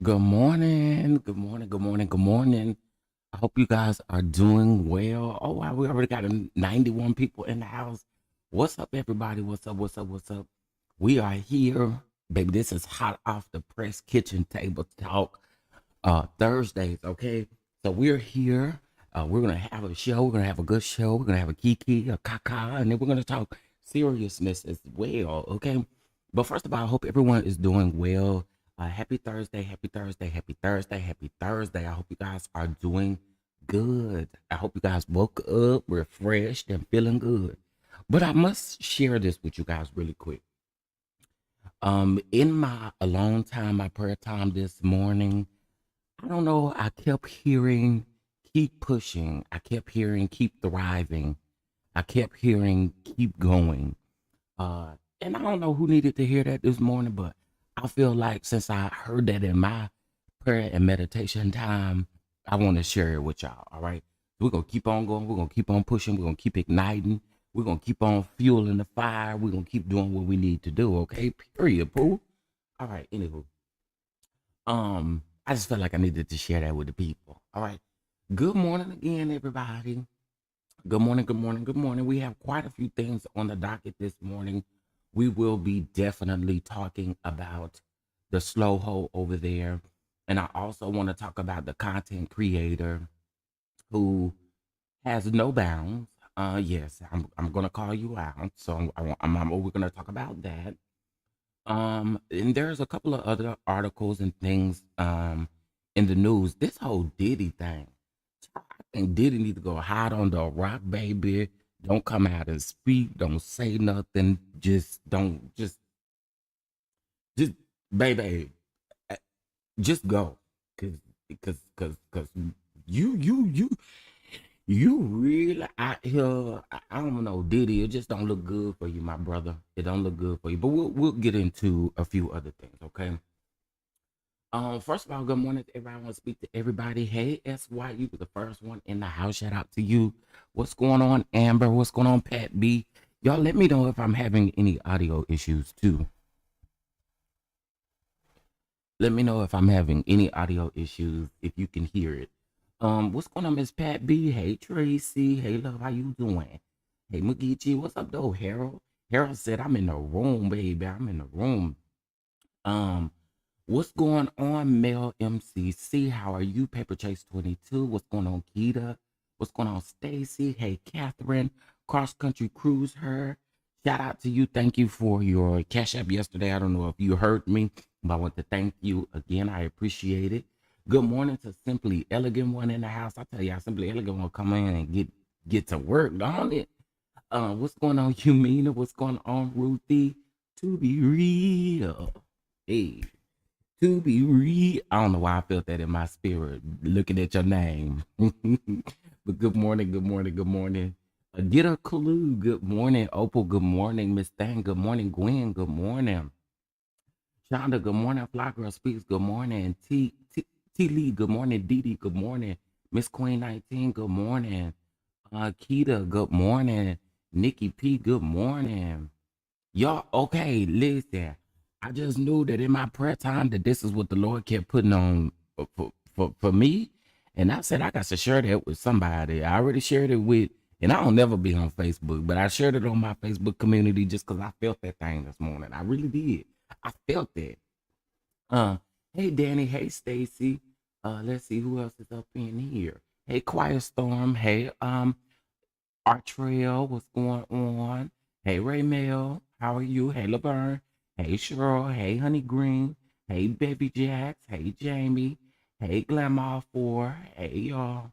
Good morning, good morning, good morning, good morning. I hope you guys are doing well. Oh, wow, we already got 91 people in the house. What's up, everybody? What's up? What's up? What's up? We are here, baby. This is hot off the press kitchen table talk Thursdays, okay? So we're here. We're gonna have a show. We're gonna have a good show. We're gonna have a kiki, a kaka, and then we're gonna talk seriousness as well, okay? But first of all, I hope everyone is doing well. Happy Thursday, happy Thursday, happy Thursday, happy Thursday. I hope you guys are doing good. I hope you guys woke up refreshed and feeling good. But I must share this with you guys really quick. In my alone time, my prayer time this morning, I don't know, I kept hearing keep pushing. I kept hearing keep thriving. I kept hearing keep going. And I don't know who needed to hear that this morning, but I feel like since I heard that in my prayer and meditation time, I want to share it with y'all. All right. We're going to keep on going. We're going to keep on pushing. We're going to keep igniting. We're going to keep on fueling the fire. We're going to keep doing what we need to do. Okay. Period, Pooh. All right. Anywho, I just felt like I needed to share that with the people. All right. Good morning again, everybody. Good morning, good morning, good morning. We have quite a few things on the docket this morning. We will be definitely talking about the slow hole over there. And I also want to talk about the content creator who has no bounds. Yes, I'm gonna call you out. So we're gonna talk about that. And there's a couple of other articles and things in the news. This whole Diddy thing. I think Diddy need to go hide on the rock, baby. Don't come out and speak. Don't say nothing. Just don't. Just baby. uh, Just go. Cause you really out here. I don't know, Diddy. It just don't look good for you, my brother. It don't look good for you. But we'll get into a few other things, okay? First of all, good morning to everybody. I want to speak to everybody. Hey, SY, you were the first one in the house. Shout out to you. What's going on, Amber? What's going on, Pat B? Y'all let me know if I'm having any audio issues too. Let me know if I'm having any audio issues, if you can hear it. What's going on, Miss Pat B? Hey, Tracy. Hey, love, how you doing? Hey, Mugichi, what's up, though, Harold? Harold said, I'm in the room, baby. I'm in the room. Um, what's going on, Mel MCC? How are you, Paper Chase 22? What's going on, Keita? What's going on, Stacy? Hey, Catherine. Cross Country Cruise Her. Shout out to you. Thank you for your cash app yesterday. I don't know if you heard me, but I want to thank you again. I appreciate it. Good morning to Simply Elegant One in the house. I tell y'all, Simply Elegant will come in and get to work, don't it? What's going on, Humina? What's going on, Ruthie? To be real. Hey, to be real. I don't know why I felt that in my spirit looking at your name. But good morning, good morning, good morning. Get a clue. Good morning, Opal. Good morning, Miss Thang. Good morning, Gwen. Good morning. Shonda, good morning. Fly Girl Speaks, good morning. T Lee, good morning. Didi, good morning. Miss Queen 19, good morning. Keita, good morning. Nikki P, good morning. Y'all, okay, listen. I just knew that in my prayer time that this is what the Lord kept putting on for me. And I said, I got to share that with somebody. I already shared it with, and I don't never be on Facebook, but I shared it on my Facebook community just because I felt that thing this morning. I really did. I felt that. Uh, hey Danny, hey Stacy. Let's see who else is up in here. Hey Quiet Storm. Hey Artrail, what's going on? Hey Raymel, how are you? Hey Laverne. Hey Cheryl. Hey Honey Green. Hey Baby Jax. Hey Jamie. Hey Glamour 4. Hey y'all.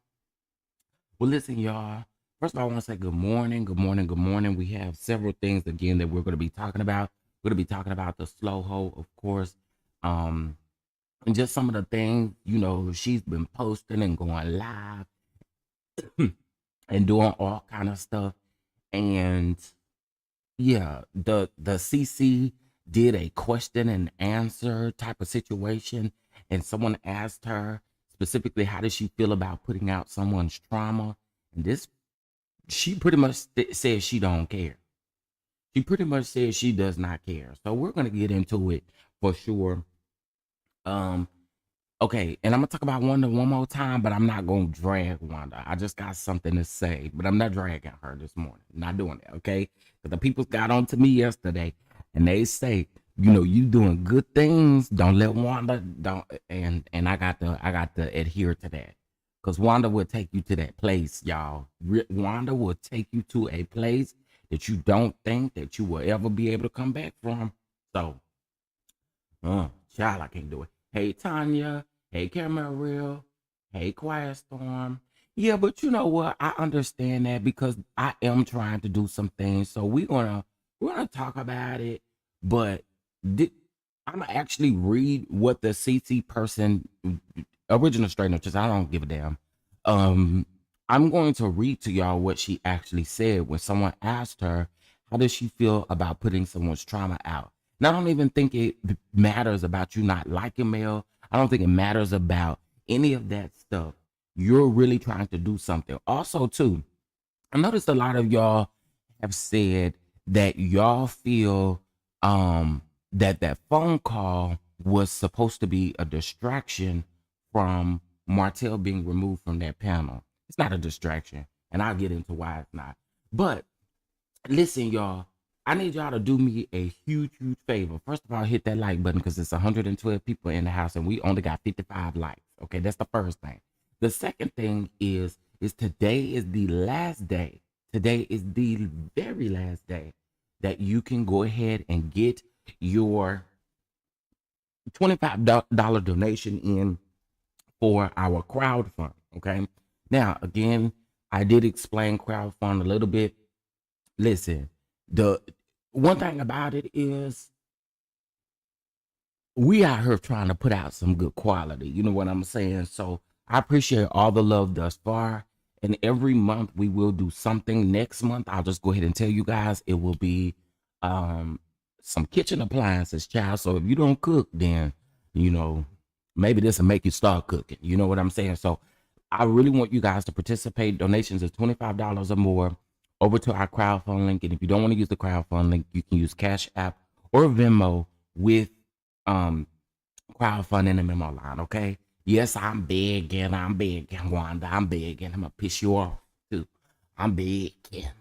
Well, listen, y'all. First of all, I want to say good morning, good morning, good morning. We have several things again that we're going to be talking about. We're going to be talking about the slow ho, of course. Um, and just some of the things, she's been posting and going live and doing all kind of stuff. And yeah, the CC did a question and answer type of situation, and someone asked her specifically how does she feel about putting out someone's trauma, and this she pretty much says she don't care. She pretty much says she does not care. So we're gonna get into it for sure. Um, Okay, and I'm gonna talk about Wanda one more time, but I'm not gonna drag Wanda. I just got something to say, but I'm not dragging her this morning. Not doing it, okay? Because the people got on to me yesterday, and they say, you doing good things. Don't let Wanda don't, and I got to adhere to that, because Wanda will take you to that place, y'all. Wanda will take you to a place that you don't think that you will ever be able to come back from. So, child, I can't do it. Hey, Tanya. Hey, Camera Real. Hey, Quiet Storm. Yeah, but you know what? I understand that because I am trying to do some things. So we're gonna talk about it. But I'm gonna actually read what the CC person, original straightener, because I don't give a damn. Um, I'm going to read to y'all what she actually said when someone asked her, "How does she feel about putting someone's trauma out?" And I don't even think it matters about you not liking Mel. I don't think it matters about any of that stuff. You're really trying to do something. Also, too, I noticed a lot of y'all have said that y'all feel that phone call was supposed to be a distraction from Martell being removed from that panel. It's not a distraction, and I'll get into why it's not. But listen, y'all, I need y'all to do me a huge, huge favor. First of all, hit that like button because it's 112 people in the house and we only got 55 likes. Okay, that's the first thing. The second thing is today is the last day. Today is the very last day that you can go ahead and get your $25 donation in for our crowd fund. Okay. Now, again, I did explain crowd fund a little bit. Listen, the one thing about it is we out here trying to put out some good quality. You know what I'm saying? So I appreciate all the love thus far. And every month we will do something. Next month, I'll just go ahead and tell you guys it will be um some kitchen appliances, child. So if you don't cook, then you know, maybe this will make you start cooking. You know what I'm saying? So I really want you guys to participate. Donations of $25 or more over to our crowdfund link. And if you don't want to use the crowdfund link, you can use Cash App or Venmo with um crowdfunding the memo line. Okay. Yes, I'm big and Wanda. I'm big and I'm gonna piss you off too. I'm big and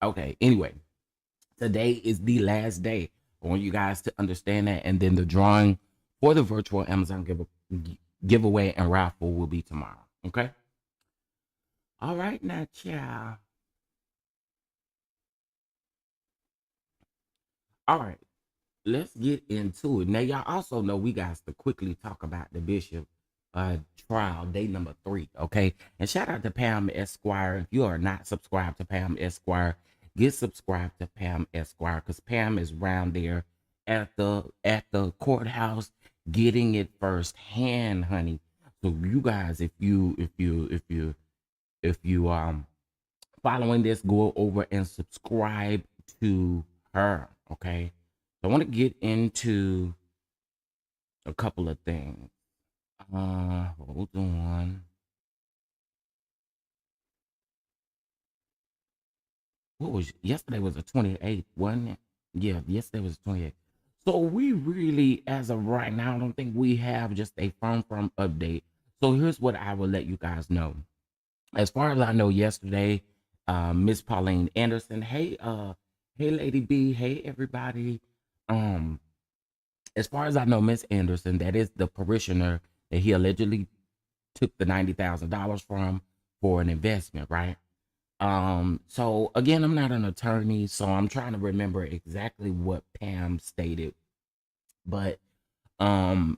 okay. Anyway, today is the last day. I want you guys to understand that, and then the drawing for the virtual Amazon giveaway and raffle will be tomorrow. Okay. All right, now, child. All right, let's get into it. Now, y'all also know we got to quickly talk about the Bishop trial, day number 3. Okay. And shout out to Pam Esquire. If you are not subscribed to Pam Esquire, get subscribed to Pam Esquire because Pam is around there at the courthouse getting it firsthand, honey. So you guys, if you following this, go over and subscribe to her. Okay. So I want to get into a couple of things. Hold on. What was yesterday was the 28th, wasn't it? Yeah, yesterday was the 28th. So we really, as of right now, I don't think we have just a firm update. So here's what I will let you guys know. As far as I know, yesterday, Miss Pauline Anderson, hey Lady B, hey everybody. Um, as far as I know, Miss Anderson, that is the parishioner that he allegedly took the $90,000 from for an investment, right? So again, I'm not an attorney, so I'm trying to remember exactly what Pam stated, but um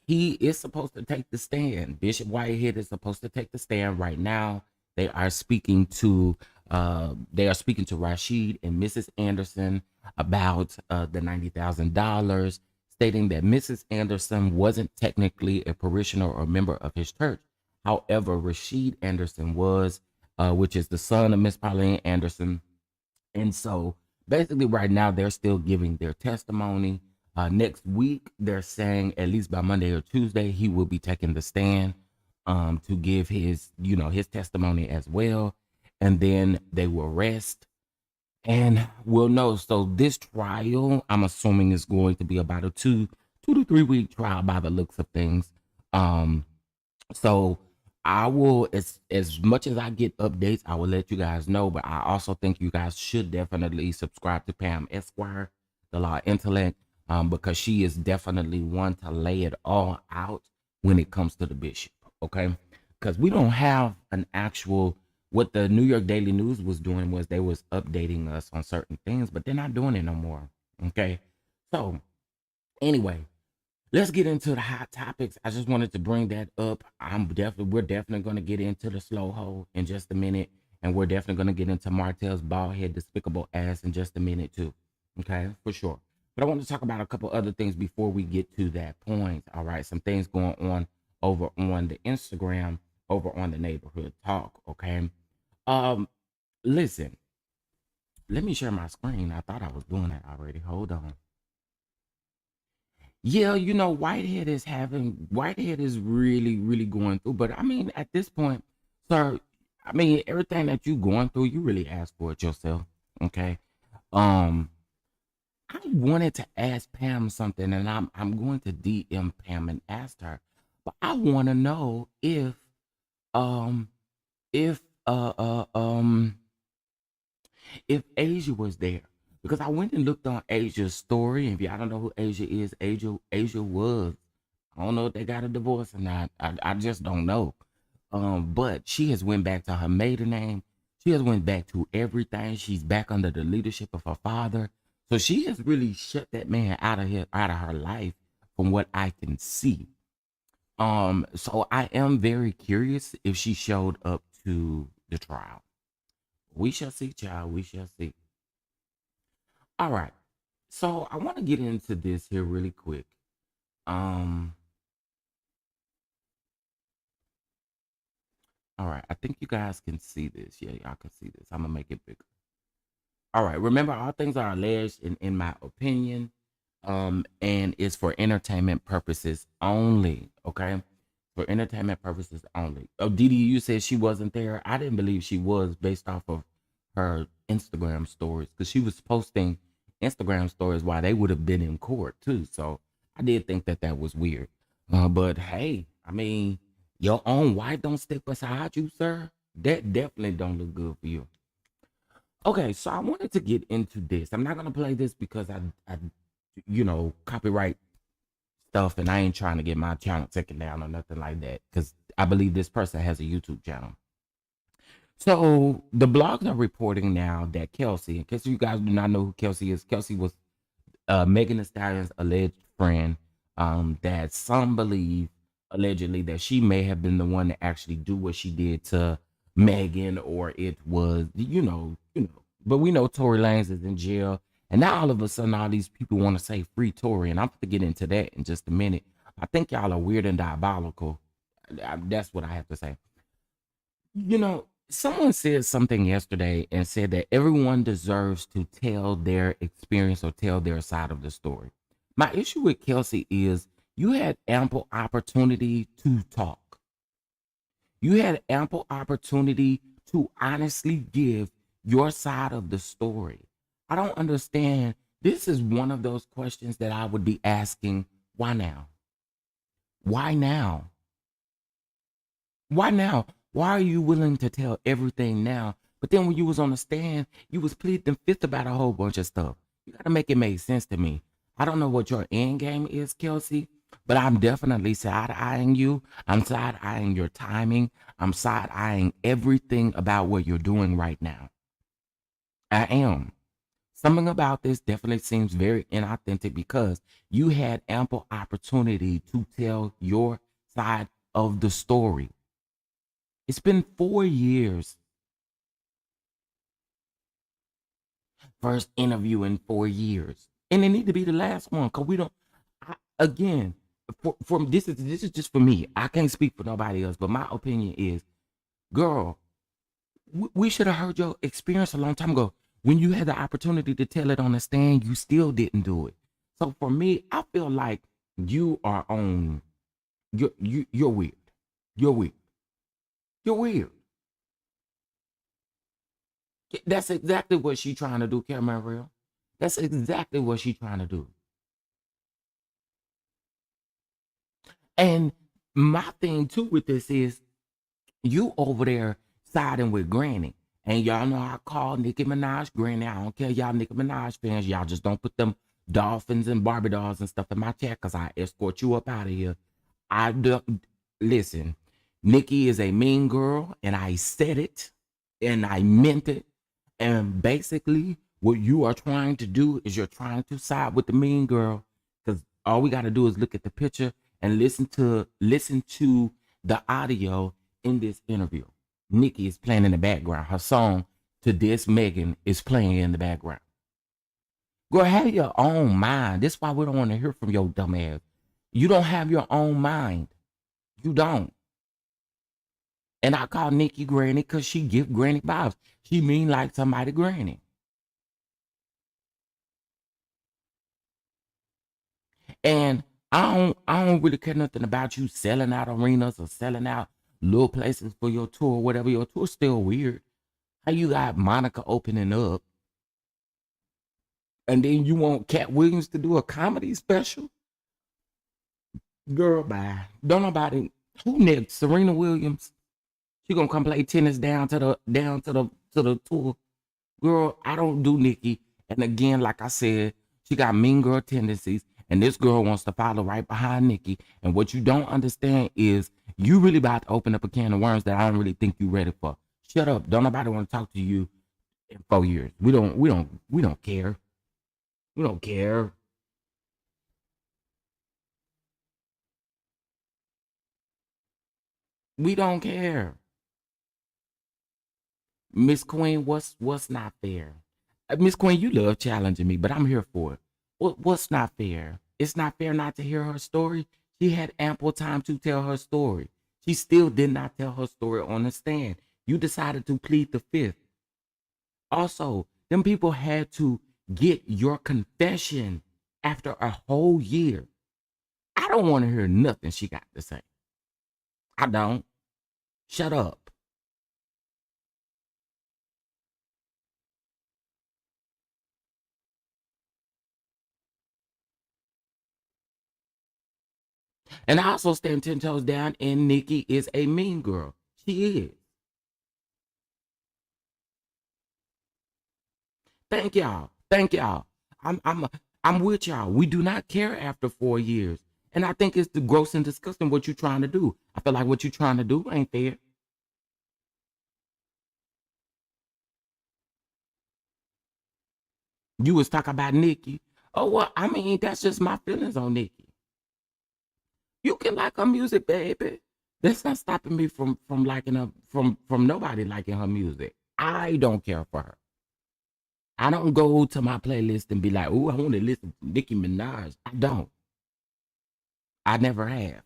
he is supposed to take the stand. Bishop Whitehead is supposed to take the stand right now. They are speaking to Rashid and Mrs. Anderson about the $90,000, stating that Mrs. Anderson wasn't technically a parishioner or member of his church. However, Rashid Anderson was, which is the son of Miss Pauline Anderson. And so basically, right now, they're still giving their testimony. Next week, they're saying at least by Monday or Tuesday, he will be taking the stand to give his testimony as well. And then they will rest and we'll know. So this trial, I'm assuming, is going to be about a 2 to 3 week trial by the looks of things. Um, so I will, as much as I get updates, I will let you guys know. But I also think you guys should definitely subscribe to Pam Esquire, the Law Intellect, because she is definitely one to lay it all out when it comes to the bishop. Okay, because we don't have an actual. What the New York Daily News was doing was they was updating us on certain things, but they're not doing it no more. Okay, so anyway, let's get into the hot topics. I just wanted to bring that up. We're definitely going to get into the slow hole in just a minute, and we're definitely going to get into Martell's bald head, despicable ass in just a minute too. Okay, for sure. But I want to talk about a couple other things before we get to that point. All right, some things going on over on the Instagram, over on the neighborhood talk. Okay, um, listen. Let me share my screen. I thought I was doing that already. Hold on. Yeah, Whitehead is really, really going through. But I mean, at this point, sir, I mean, everything that you going through, you really asked for it yourself. Okay. Um, I wanted to ask Pam something, and I'm going to DM Pam and ask her. But I want to know um if uh uh um if Asia was there. because I went and looked on Asia's story. And if y'all don't know who Asia is, Asia was, I don't know if they got a divorce or not. I just don't know. But she has went back to her maiden name. She has went back to everything. She's back under the leadership of her father. So she has really shut that man out of her life, from what I can see. So I am very curious if she showed up to the trial. We shall see, child. We shall see. All right. So I want to get into this here really quick. Um, all right. I think you guys can see this. Yeah, y'all can see this. I'm gonna make it bigger. All right. Remember, all things are alleged in my opinion. And it's for entertainment purposes only. Okay. For entertainment purposes only. Oh, Didi, you said she wasn't there. I didn't believe she was, based off of her Instagram stories, because she was posting Instagram stories while they would have been in court too. So I did think that that was weird. But hey, I mean, your own wife don't stick beside you, sir. That definitely don't look good for you. Okay, so I wanted to get into this. I'm not gonna play this because copyright stuff, and I ain't trying to get my channel taken down or nothing like that, because I believe this person has a YouTube channel. So the blogs are reporting now that Kelsey, in case you guys do not know who Kelsey is, Kelsey was Megan Thee Stallion's alleged friend, that some believe allegedly that she may have been the one to actually do what she did to Megan, or it was, But we know Tory Lanez is in jail, and now all of a sudden all these people want to say free Tory, and I'm going to get into that in just a minute. I think y'all are weird and diabolical. That's what I have to say. Someone said something yesterday and said that everyone deserves to tell their experience or tell their side of the story. My issue with Kelsey is you had ample opportunity to talk. You had ample opportunity to honestly give your side of the story. I don't understand. This is one of those questions that I would be asking. Why now? Why now? Why now? Why are you willing to tell everything now? But then when you was on the stand, you was pleading fifth about a whole bunch of stuff. You got to make it make sense to me. I don't know what your end game is, Kelsey, but I'm definitely side-eyeing you. I'm side-eyeing your timing. I'm side-eyeing everything about what you're doing right now. I am. Something about this definitely seems very inauthentic, because you had ample opportunity to tell your side of the story. It's been 4 years. First interview in 4 years. And it need to be the last one, because we don't, again, this is just for me. I can't speak for nobody else, but my opinion is, girl, we should have heard your experience a long time ago. When you had the opportunity to tell it on the stand, you still didn't do it. So for me, I feel like you are on, you're weird. You're weird. You're weird. That's exactly what she trying to do, Cameron Real. That's exactly what she trying to do. And my thing too with this is, you over there siding with Granny. And y'all know I call Nicki Minaj Granny. I don't care, y'all Nicki Minaj fans. Y'all just don't put them dolphins and Barbie dolls and stuff in my chat, because I escort you up out of here. I do, listen, Nicki is a mean girl, and I said it, and I meant it. And basically, what you are trying to do is you're trying to side with the mean girl, because all we got to do is look at the picture and listen to the audio in this interview. Nicki is playing in the background. Her song to this Megan is playing in the background. Girl, have your own mind. That's why we don't want to hear from your dumb ass. You don't have your own mind. You don't. And I call Nicki Granny because she give Granny vibes. She mean like somebody Granny. And I don't really care nothing about you selling out arenas or selling out little places for your tour, whatever. Your tour's still weird. How you got Monica opening up, and then you want Cat Williams to do a comedy special? Girl, bye. Don't nobody. Who next? Serena Williams. She gonna come play tennis down to the tour. Girl, I don't do Nicki, And again, like I said, she got mean girl tendencies, and this girl wants to follow right behind Nikki. And what you don't understand is you really about to open up a can of worms that I don't really think you ready for. Shut up. Don't nobody want to talk to you in 4 years. We don't care. We don't care. We don't care. Miss Queen, what's not fair? Miss Queen, you love challenging me, but I'm here for it. What's not fair? It's not fair not to hear her story. She had ample time to tell her story. She still did not tell her story on the stand. You decided to plead the fifth. Also, them people had to get your confession after a whole year. I don't want to hear nothing she got to say. I don't. Shut up. And I also stand 10 toes down, and Nikki is a mean girl. She is. Thank y'all. Thank y'all. I'm I'm I'm with y'all. We do not care after 4 years. And I think it's the gross and disgusting what you're trying to do. I feel like what you're trying to do ain't fair. You was talking about Nikki. Oh well, I mean, that's just my feelings on Nikki. You can like her music, baby. That's not stopping me from liking her from nobody liking her music. I don't care for her. I don't go to my playlist and be like, "Ooh, I want to listen to Nicki Minaj." I don't. I never have.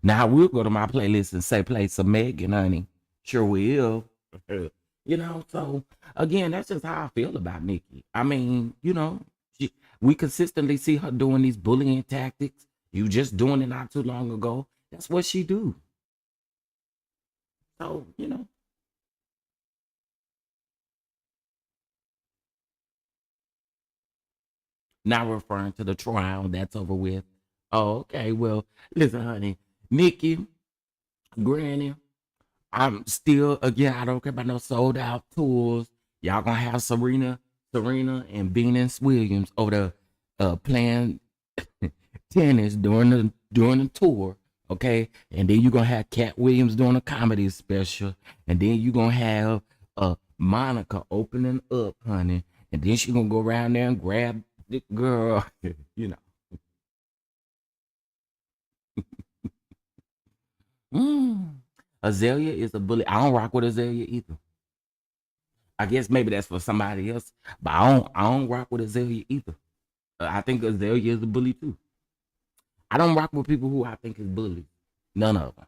Now I will go to my playlist and say, "Play some Megan, honey." Sure will. So again, that's just how I feel about Nicki. I mean, we consistently see her doing these bullying tactics. You just doing it not too long ago. That's what she do. So. Now referring to the trial that's over with. Oh, okay. Well, listen, honey, Nikki, Granny, I'm still again. I don't care about no sold out tours. Y'all gonna have Serena, and Venus Williams over there playing tennis during the tour. Okay, and then you're gonna have Cat Williams doing a comedy special, and then you're gonna have Monica opening up, honey, and then she gonna go around there and grab the girl. you know. Mm. Azalea is a bully. I don't rock with Azalea either. I guess maybe that's for somebody else, but I don't rock with Azalea either. I think Azalea is a bully too. I don't rock with people who I think is bullies. None of them.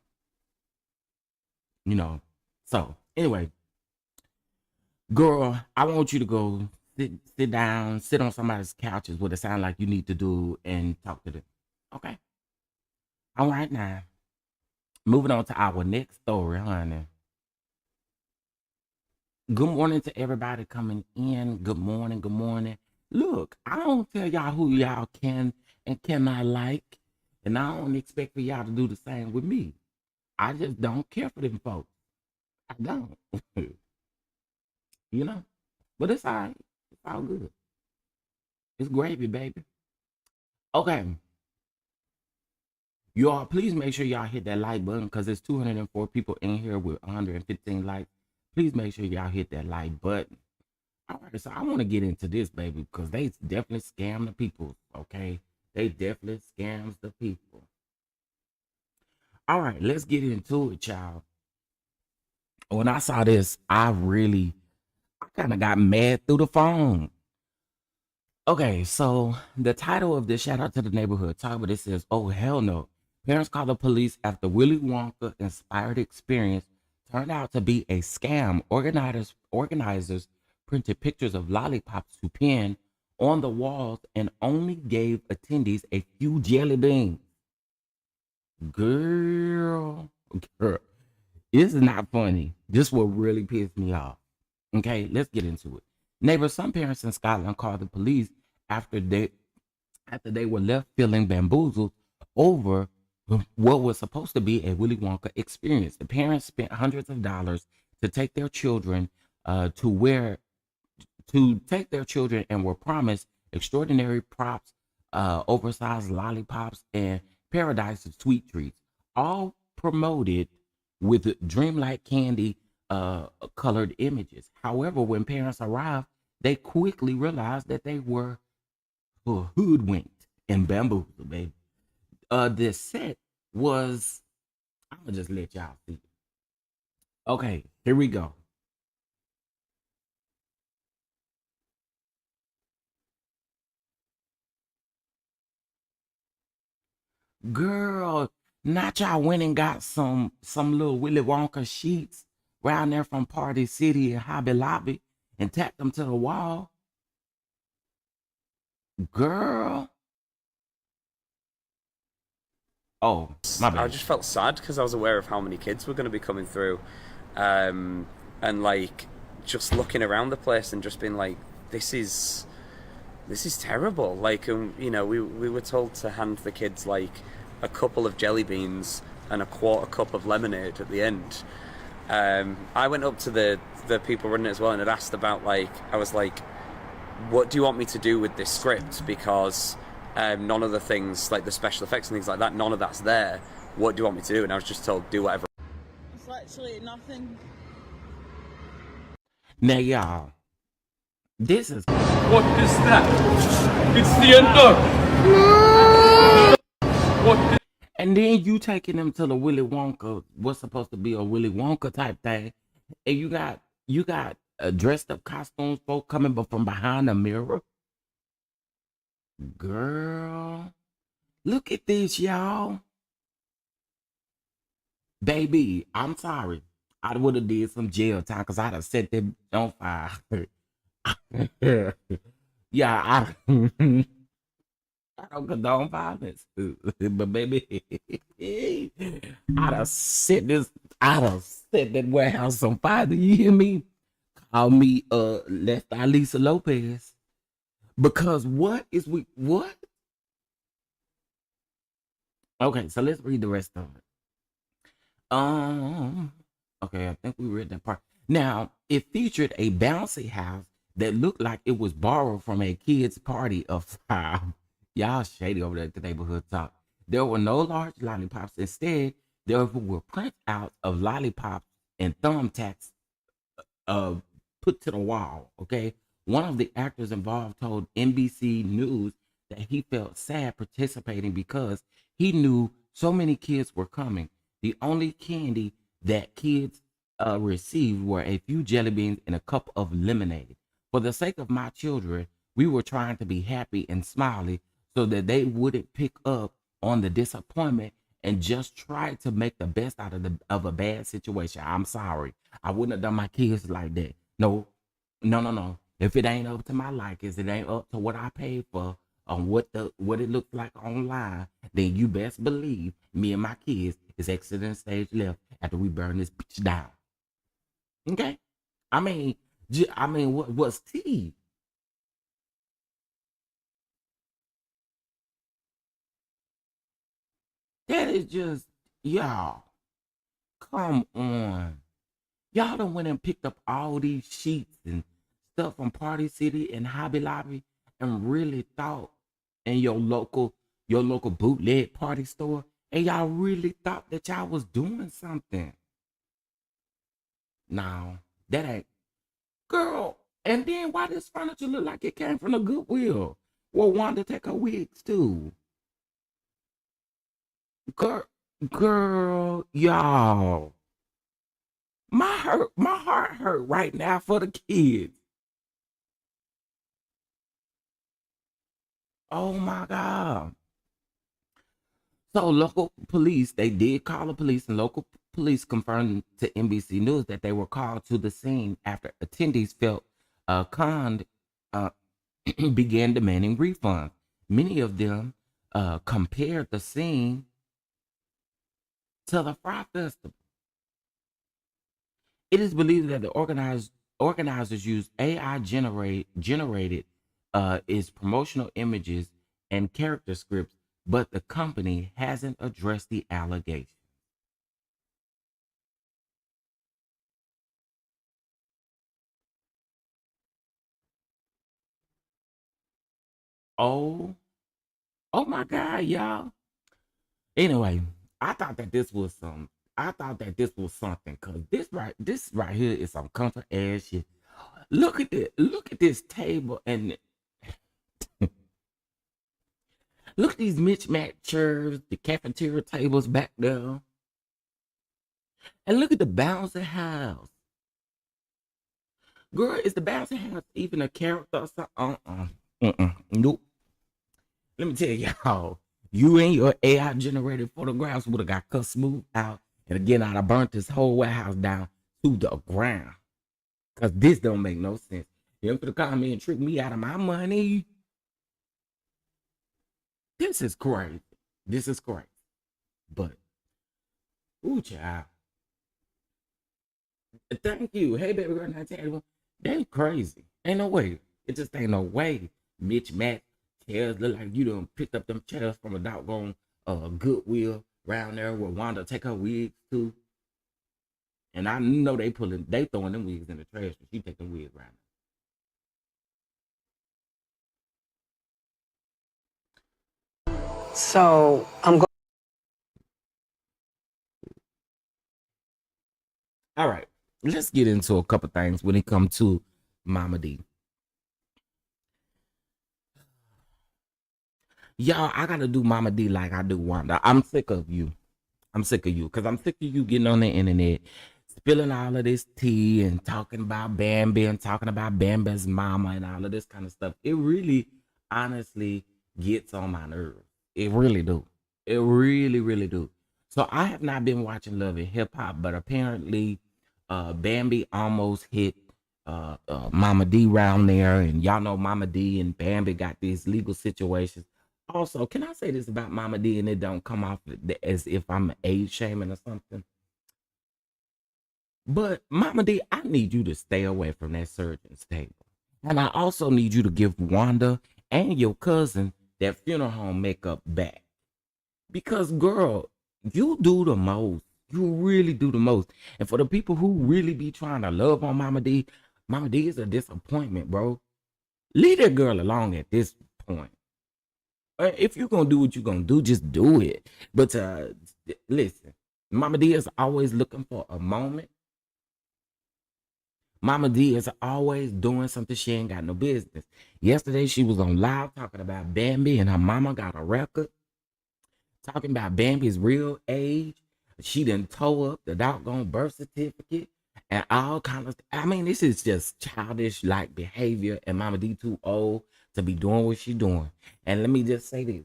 You know. So anyway, girl, I want you to go sit down, sit on somebody's couch is what it sounds like you need to do and talk to them. Okay. All right now. Moving on to our next story, honey. Good morning to everybody coming in. Good morning. Good morning. Look, I don't tell y'all who y'all can and cannot like, and I don't expect for y'all to do the same with me. I just don't care for them folks. I don't. you know? But it's all right. It's all good. It's gravy, baby. Okay. Y'all, please make sure y'all hit that like button because there's 204 people in here with 115 likes. Please make sure y'all hit that like button. All right, so I want to get into this, baby, because they definitely scam the people. Okay, they definitely scams the people. All right, let's get into it, child. When I saw this, I kind of got mad through the phone. Okay, so the title of this, shout out to the neighborhood talk, but it says, "Oh hell no!" Parents call the police after Willy Wonka inspired experience turned out to be a scam. Organizers printed pictures of lollipops to pin on the walls and only gave attendees a few jelly beans. Girl, girl, this is not funny. This will really piss me off. Okay, let's get into it. Neighbors, some parents in Scotland called the police after they after they were left feeling bamboozled over what was supposed to be a Willy Wonka experience. The parents spent hundreds of dollars to take their children to where to take their children and were promised extraordinary props, oversized lollipops, and paradise of sweet treats, all promoted with dreamlike candy colored images. However, when parents arrived, they quickly realized that they were hoodwinked and bamboozled, baby. This set was, I'm gonna just let y'all see. Okay, here we go. Girl, not y'all went and got some little Willy Wonka sheets round there from Party City and Hobby Lobby and tacked them to the wall. Girl. Oh, my I bad. just felt sad because I was aware of how many kids were going to be coming through, um, and like just looking around the place and just being like, this is this is terrible. Like, we were told to hand the kids like a couple of jelly beans and a quarter cup of lemonade at the end. I went up to the people running it as well and had asked about, like, I was like, what do you want me to do with this script? Because none of the things, like the special effects and things like that, none of that's there. What do you want me to do? And I was just told, do whatever. It's literally nothing. Now, y'all, this is. What is that? It's the end. What? And then you taking them to the Willy Wonka, what's supposed to be a Willy Wonka type thing, and you got dressed up costumes, folk coming from behind the mirror. Girl, look at this, y'all. Baby, I'm sorry. I would have did some jail time because I'd have set them on fire. Yeah, I, I don't condone violence. But baby, I'd have set this, I'd have set that warehouse on fire. Do you hear me? Call me Lester Lisa Lopez. Because what? Okay, so let's read the rest of it. Um, okay, I think we read that part. Now, it featured a bouncy house that looked like it was borrowed from a kid's party of five. Y'all shady over there at the neighborhood talk. There were no large lollipops. Instead, there were printouts of lollipops and thumbtacks uh put to the wall. Okay. One of the actors involved told NBC News that he felt sad participating because he knew so many kids were coming. The only candy that kids received were a few jelly beans and a cup of lemonade. For the sake of my children, we were trying to be happy and smiley so that they wouldn't pick up on the disappointment and just try to make the best out of a bad situation. I'm sorry. I wouldn't have done my kids like that. No, no, no, no. If it ain't up to my likings, it ain't up to what I paid for on what it looks like online, then you best believe me and my kids is exiting stage left after we burn this bitch down. Okay? I mean, what's tea? That is just, y'all, come on. Y'all done went and picked up all these sheets and stuff from Party City and Hobby Lobby and really thought in your local bootleg party store, and y'all really thought that y'all was doing something. No, that ain't, girl. And then why this furniture look like it came from the Goodwill? Well, Wanda take her wigs too. Girl, girl, y'all. My heart hurt right now for the kids. Oh my God. So local police, they did call the police, and local police confirmed to NBC News that they were called to the scene after attendees felt conned, uh, began demanding refunds. Many of them compared the scene to the Fry Festival. It is believed that the organizers used AI generated its promotional images and character scripts, but the company hasn't addressed the allegation. Oh, oh my God, y'all. Anyway, I thought that this was some. I thought that this was something, cause this right here is some comfort ass shit. Look at it. Look at this table and look at these mismatched chairs, the cafeteria tables back there, and look at the bouncy house. Girl, is the bouncy house even a character or something? Nope. Let me tell y'all, you and your AI generated photographs would have got cut smooth out, and again, I'd have burnt this whole warehouse down to the ground. Cause this don't make no sense. You gonna come in and trick me out of my money? This is crazy. This is crazy. But, ooh, child. Thank you. Hey, baby girl, 1981. They crazy. Ain't no way. It just ain't no way. Mitch Matt chairs look like you done picked up them chairs from a doggone Goodwill around there where Wanda take her wigs to. And I know they throwing them wigs in the trash, but she taking wigs around. So I'm going. All right, let's get into a couple things when it comes to Mama D. Y'all, I gotta do Mama D like I do Wanda. I'm sick of you. I'm sick of you because I'm sick of you getting on the internet, spilling all of this tea and talking about Bambi and talking about Bambi's mama and all of this kind of stuff. It really, honestly, gets on my nerves. It really do. It really, really do. So I have not been watching Love and Hip Hop, but apparently, Bambi almost hit Mama D round there, and y'all know Mama D and Bambi got these legal situations. Also, can I say this about Mama D and it don't come off as if I'm age shaming or something? But Mama D, I need you to stay away from that surgeon's table. And I also need you to give Wanda and your cousin that funeral home makeup back. Because, girl, you do the most. You really do the most. And for the people who really be trying to love on Mama D is a disappointment, bro. Leave that girl alone at this point. If you're going to do what you're going to do, just do it. But listen, Mama D is always looking for a moment. Mama D is always doing something she ain't got no business. Yesterday, she was on live talking about Bambi and her mama got a record. Talking about Bambi's real age. She done tore up the doggone birth certificate and all kind of. I mean, this is just childish like behavior, and Mama D too old to be doing what she doing. And let me just say this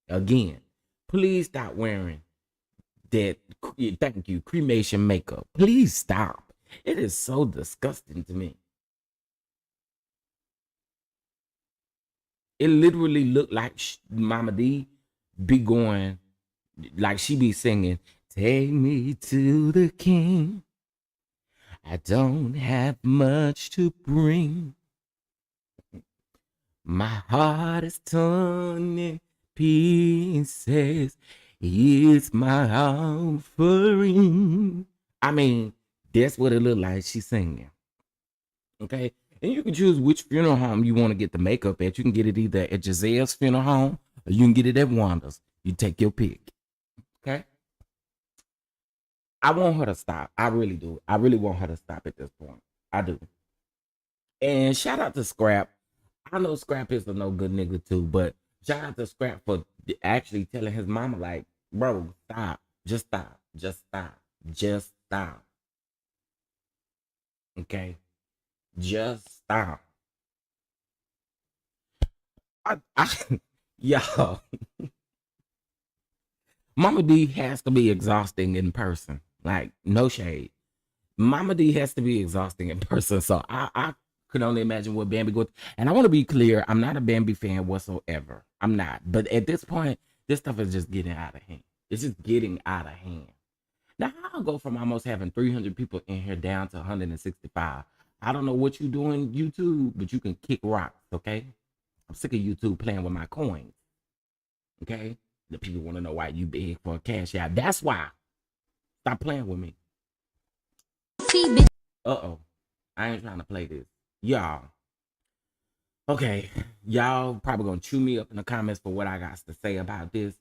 again: please stop wearing that. Thank you, cremation makeup. Please stop. It is so disgusting to me. It literally looked like Mama D be going, like she be singing, "Take me to the king. I don't have much to bring. My heart is torn in pieces. It's my offering." I mean, that's what it looked like she's singing. Okay? And you can choose which funeral home you want to get the makeup at. You can get it either at Giselle's funeral home or you can get it at Wanda's. You take your pick. Okay? I want her to stop. I really do. I really want her to stop at this point. I do. And shout out to Scrap. I know Scrap is a no good nigga too, but shout out to Scrap for actually telling his mama, like, bro, stop. Just stop. Just stop. Just stop. Okay? Just stop. Y'all. Mama D has to be exhausting in person. Like, no shade. Mama D has to be exhausting in person. So I could only imagine what Bambi goes. And I want to be clear, I'm not a Bambi fan whatsoever. I'm not. But at this point, this stuff is just getting out of hand. It's just getting out of hand. Now, I'll go from almost having 300 people in here down to 165. I don't know what you doing YouTube, but you can kick rocks, okay? I'm sick of YouTube playing with my coins, okay? The people want to know why you big for a cash out. That's why. Stop playing with me. Uh-oh. I ain't trying to play this. Y'all. Okay, y'all probably gonna chew me up in the comments for what I got to say about this,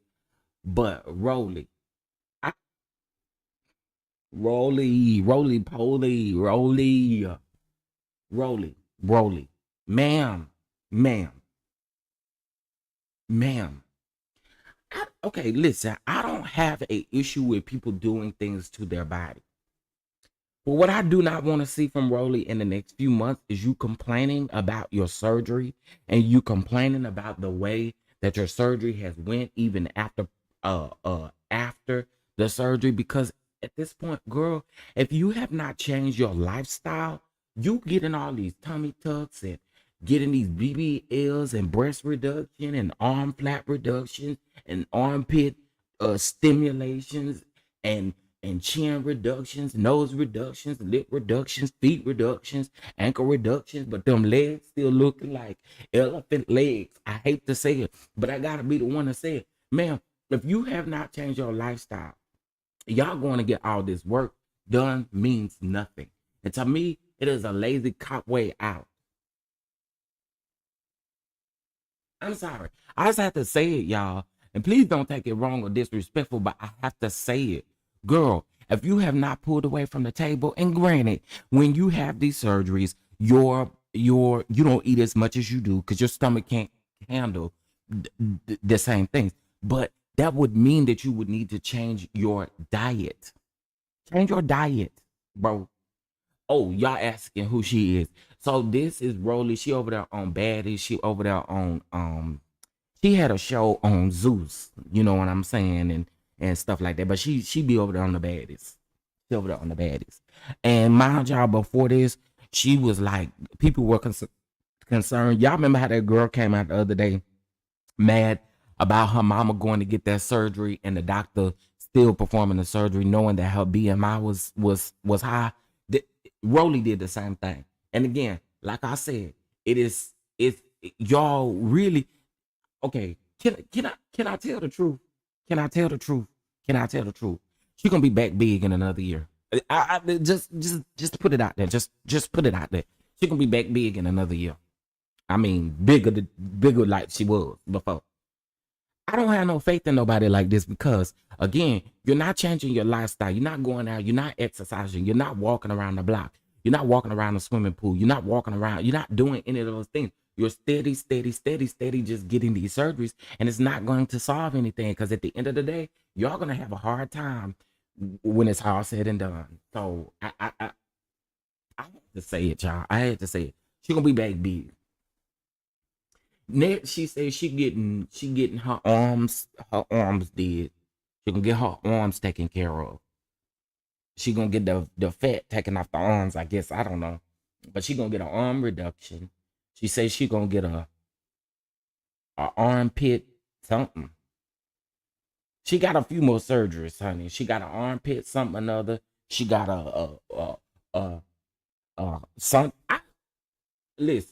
but I, roly poly, roly, ma'am, ma'am, ma'am. Okay, listen, I don't have a issue with people doing things to their body. But what I do not want to see from Rolly in the next few months is you complaining about your surgery and you complaining about the way that your surgery has went even after the surgery, because at this point, girl, if you have not changed your lifestyle, you getting all these tummy tucks and getting these BBLs and breast reduction and arm flap reductions and armpit stimulations and chin reductions, nose reductions, lip reductions, feet reductions, ankle reductions, but them legs still looking like elephant legs. I hate to say it, but I gotta be the one to say it. Ma'am, if you have not changed your lifestyle, y'all going to get all this work done means nothing. And to me, it is a lazy cop way out. I'm sorry. I just have to say it, y'all. And please don't take it wrong or disrespectful, but I have to say it. Girl, if you have not pulled away from the table, and granted, when you have these surgeries, you don't eat as much as you do because your stomach can't handle the same things. But that would mean that you would need to change your diet. Change your diet, bro. Oh, y'all asking who she is. So this is Rolly. She over there on Baddies. She over there on she had a show on Zeus, you know what I'm saying, and stuff like that. But she be over there on the Baddies. She over there on the Baddies. And mind y'all, before this, she was like, people were concerned. Y'all remember how that girl came out the other day mad about her mama going to get that surgery and the doctor still performing the surgery knowing that her BMI was high. Rolly did the same thing. And again, like I said, it's y'all really okay. Can I tell the truth? Can I tell the truth? Can I tell the truth? She's gonna be back big in another year. Just put it out there. Just put it out there. She's gonna be back big in another year. I mean, bigger like she was before. I don't have no faith in nobody like this because, again, you're not changing your lifestyle. You're not going out. You're not exercising. You're not walking around the block. You're not walking around the swimming pool. You're not walking around. You're not doing any of those things. You're steady, just getting these surgeries, and it's not going to solve anything because at the end of the day, y'all gonna have a hard time when it's all said and done. So I had to say it, y'all. I had to say it. She gonna be back big. Next, she says she getting her arms did. She gonna get her arms taken care of. She gonna get the fat taken off the arms, I guess. I don't know. But she gonna get an arm reduction. She says she gonna get a armpit something. She got a few more surgeries, honey. She got an armpit something another. She got some. Listen.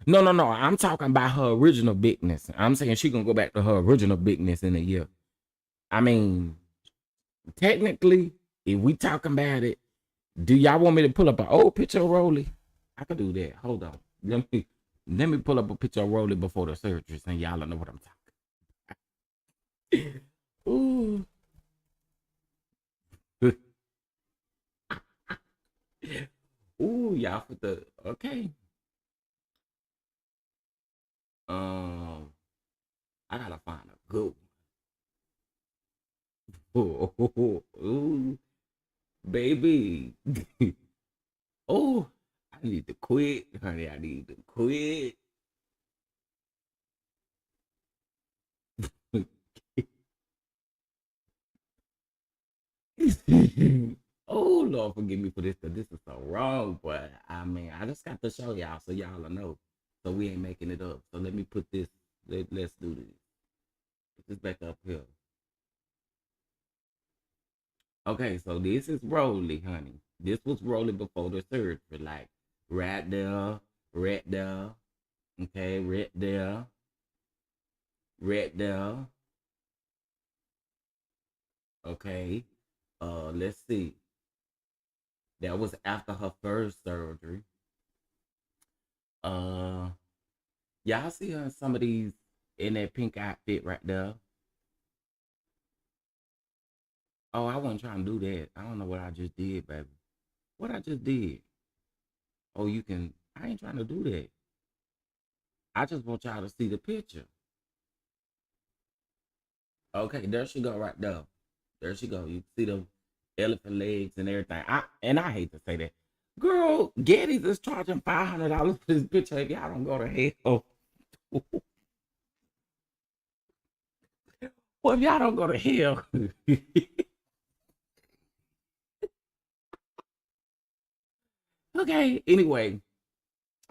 No. I'm talking about her original bigness. I'm saying she gonna go back to her original bigness in a year. I mean, technically, if we talking about it, do y'all want me to pull up an old picture of Rolly? I could do that. Hold on. Let me pull up a picture of Rolly before the surgery, and y'all don't know what I'm talking. Ooh. Ooh, y'all put the okay. Um, I gotta find a good one. Ooh, baby. Oh, I need to quit, honey. I need to quit. Oh Lord, forgive me for this, because this is so wrong. But I mean, I just got to show y'all so y'all will know. So we ain't making it up. So let me put this. Let's do this. Put this back up here. Okay, so this is Rolly, honey. This was Rolly before the surgery, like right there, right there. Okay, right there, right there. Okay. Let's see. That was after her first surgery. Uh, y'all see her in some of these in that pink outfit right there. Oh, I wasn't trying to do that. I don't know what I just did, baby. What I just did. Oh, you can. I ain't trying to do that. I just want y'all to see the picture. Okay, there she go right there. There she go. You see the elephant legs and everything. I hate to say that. Girl, Getty's is charging $500 for this picture. If y'all don't go to hell. Well, if y'all don't go to hell. Okay, anyway,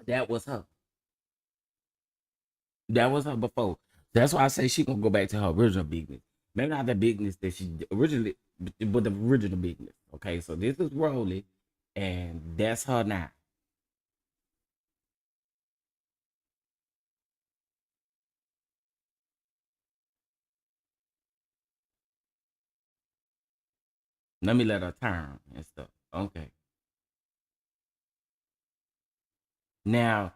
that was her. That was her before. That's why I say she gonna go back to her original bigness. Maybe not the bigness that she originally, but the original bigness. Okay, so this is Rolly, and that's her now. Let me let her turn and stuff. Okay. Now,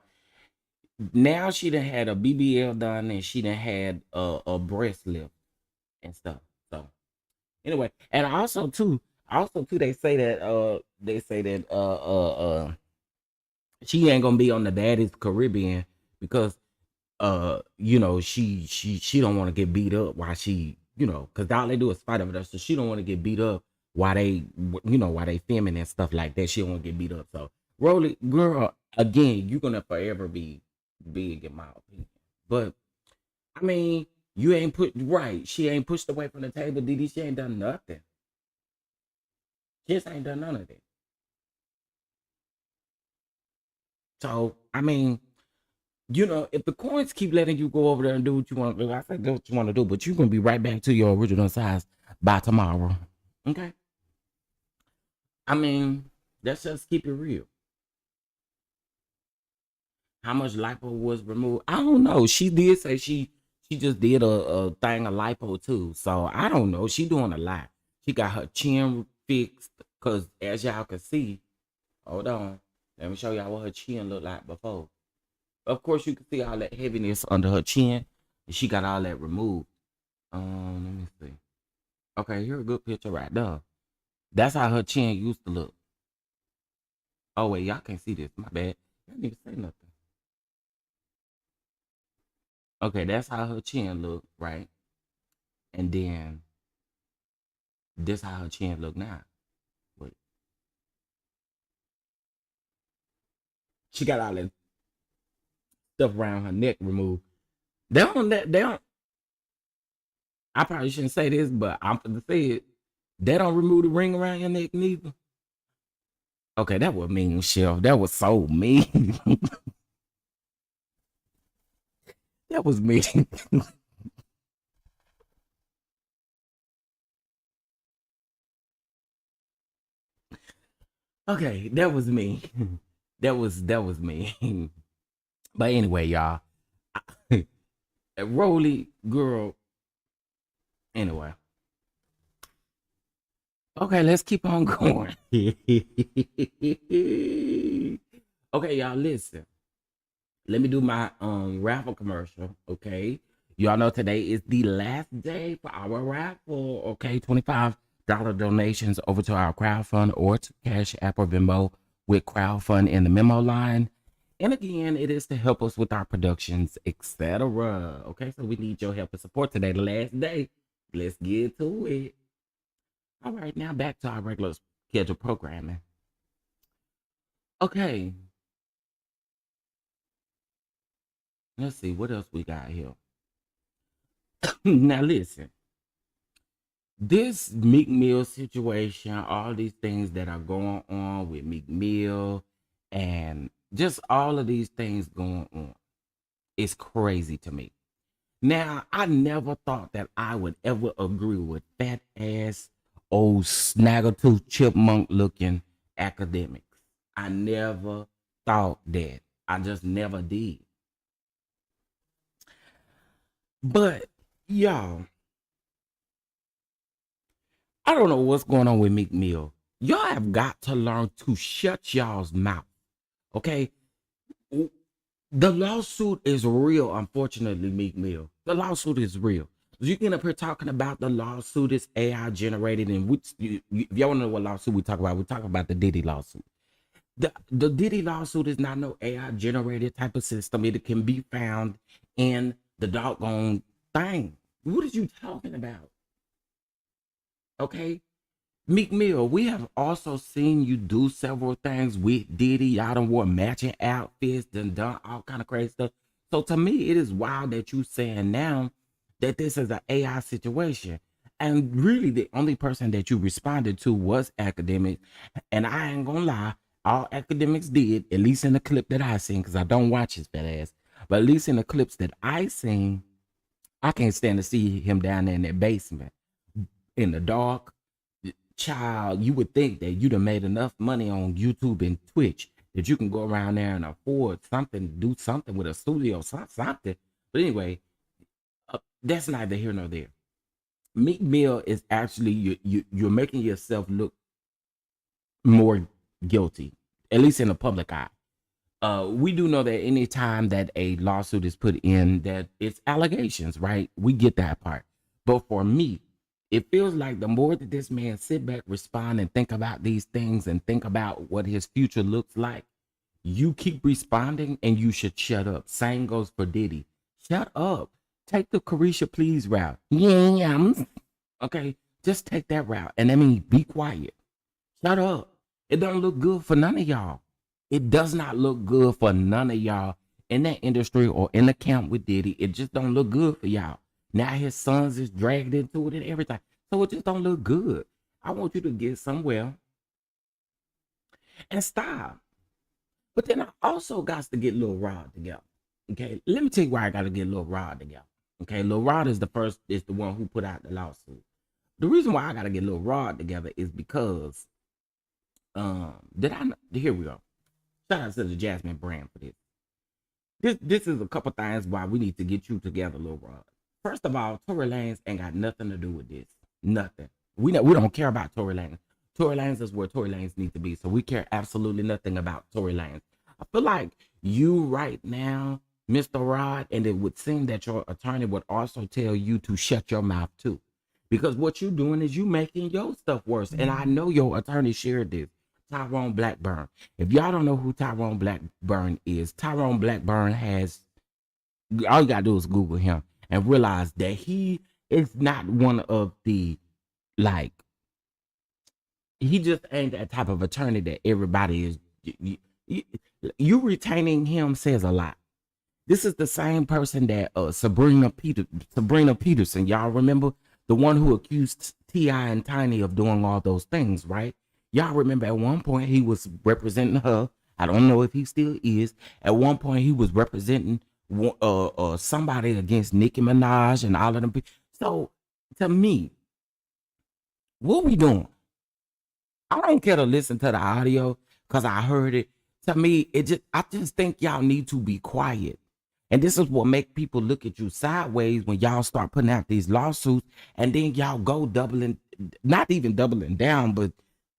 now she done had a BBL done and she done had a breast lift and stuff. So anyway, and also too, they say that she ain't gonna be on the baddest Caribbean because she don't want to get beat up while she, because all they do is fight over there. So she don't want to get beat up while they filming and stuff like that. She don't want to get beat up. So Rolly, girl, again, you're gonna forever be big in my opinion. But I mean, you ain't put right. She ain't pushed away from the table, Didi. She ain't done nothing. She just ain't done none of that. So I mean, if the coins keep letting you go over there and do what you want to do, I say do what you want to do, but you're gonna be right back to your original size by tomorrow. Okay. I mean, let's just keep it real. How much lipo was removed? I don't know. She did say she just did a thing of lipo too. So I don't know. She doing a lot. She got her chin fixed because as y'all can see, hold on. Let me show y'all what her chin looked like before. Of course, you can see all that heaviness under her chin. And she got all that removed. Let me see. Okay, here's a good picture right there. That's how her chin used to look. Oh wait, y'all can't see this. My bad. I didn't even say nothing. Okay, that's how her chin looked, right? And then this how her chin look now. Wait, she got all that stuff around her neck removed. They don't. I probably shouldn't say this, but I'm gonna say it. They don't remove the ring around your neck neither. Okay, that was mean, Chef. That was so mean. That was mean. Okay, that was me. That was me. But anyway, y'all. Rolly girl. Anyway. Okay, let's keep on going. Okay, y'all listen. Let me do my raffle commercial. Okay. Y'all know today is the last day for our raffle. Okay, $25 donations over to our crowdfund or to Cash App or Venmo with crowdfund in the memo line. And again, it is to help us with our productions, etc. Okay, so we need your help and support today, the last day. Let's get to it. All right, now back to our regular scheduled programming. Okay, let's see what else we got here. Now listen, this Meek Mill situation, all these things that are going on with Meek Mill, and just all of these things going on, it's crazy to me. Now, I never thought that I would ever agree with fat ass, old snaggletooth chipmunk looking academics. I never thought that. I just never did. But y'all, I don't know what's going on with Meek Mill. Y'all have got to learn to shut y'all's mouth. Okay? The lawsuit is real, unfortunately, Meek Mill. The lawsuit is real. You get up here talking about the lawsuit is AI generated, and if y'all want to know what lawsuit we talk about the Diddy lawsuit. The Diddy lawsuit is not no AI generated type of system. It can be found in the doggone thing. What are you talking about? Okay. Meek Mill, we have also seen you do several things with Diddy. Y'all done wore matching outfits, done all kind of crazy stuff. So to me, it is wild that you saying now that this is an AI situation. And really, the only person that you responded to was academic. And I ain't gonna lie, all academics did, at least in the clip that I seen, because I don't watch his fat ass, but at least in the clips that I seen, I can't stand to see him down there in that basement in the dark. Child, you would think that you'd have made enough money on YouTube and Twitch that you can go around there and afford something, do something with a studio, something. But anyway, that's neither here nor there. Meek Mill is actually you're making yourself look more guilty, at least in the public eye. We do know that anytime that a lawsuit is put in, that it's allegations, right? We get that part. But for me, it feels like the more that this man sit back, respond, and think about these things and think about what his future looks like, you keep responding and you should shut up. Same goes for Diddy. Shut up. Take the Carisha Please route. Yeah. Okay, just take that route. And I mean, be quiet. Shut up. It don't look good for none of y'all. It does not look good for none of y'all in that industry or in the camp with Diddy. It just don't look good for y'all. Now his sons is dragged into it and everything. So it just don't look good. I want you to get somewhere and stop. But then I also got to get Lil Rod together. Okay, let me tell you why I got to get Lil Rod together. Okay, Lil Rod is the one who put out the lawsuit. The reason why I got to get Lil Rod together is because, here we go. Shout out to the Jasmine brand for this. This is a couple things why we need to get you together, Lil Rod. First of all, Tory Lanez ain't got nothing to do with this. Nothing. We don't care about Tory Lanez. Tory Lanez is where Tory Lanez needs to be. So we care absolutely nothing about Tory Lanez. I feel like you right now, Mr. Rod, and it would seem that your attorney would also tell you to shut your mouth too. Because what you're doing is you making your stuff worse. And I know your attorney shared this. Tyrone Blackburn. If y'all don't know who Tyrone Blackburn is, Tyrone Blackburn has, all you gotta do is Google him and realize that he is not one of the, like, he just ain't that type of attorney that everybody is. You retaining him says a lot. This is the same person that Sabrina Peterson, y'all remember? The one who accused T.I. and Tiny of doing all those things, right? Y'all remember at one point he was representing her. I don't know if he still is. At one point he was representing somebody against Nicki Minaj and all of them. So to me, what we doing? I don't care to listen to the audio because I heard it. To me, I just think y'all need to be quiet. And this is what make people look at you sideways when y'all start putting out these lawsuits, and then y'all go not even doubling down, but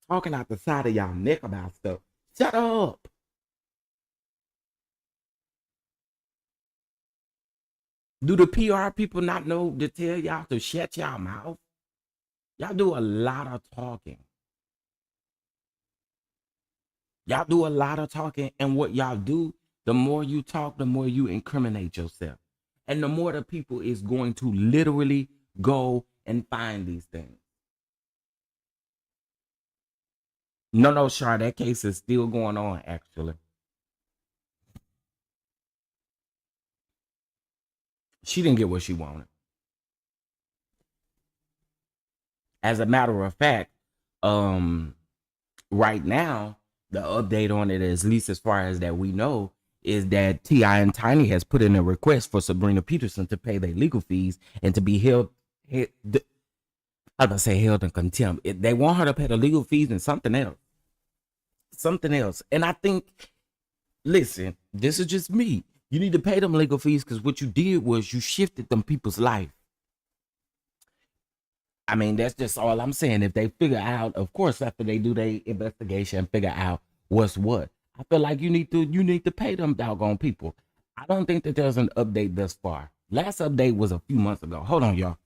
talking out the side of y'all neck about stuff. Shut up. Do the PR people not know to tell y'all to shut y'all mouth? Y'all do a lot of talking. Y'all do a lot of talking, and what y'all do, the more you talk, the more you incriminate yourself. And the more the people is going to literally go and find these things. No, Char, that case is still going on, actually. She didn't get what she wanted. As a matter of fact, right now, the update on it, at least as far as that we know, is that T.I. and Tiny has put in a request for Sabrina Peterson to pay their legal fees and to be held in contempt. They want her to pay the legal fees and something else. And I think, listen, this is just me. You need to pay them legal fees because what you did was you shifted them people's life. I mean, that's just all I'm saying. If they figure out, of course, after they do their investigation, figure out what's what. I feel like you need to pay them doggone people. I don't think that there's an update thus far. Last update was a few months ago. Hold on, y'all.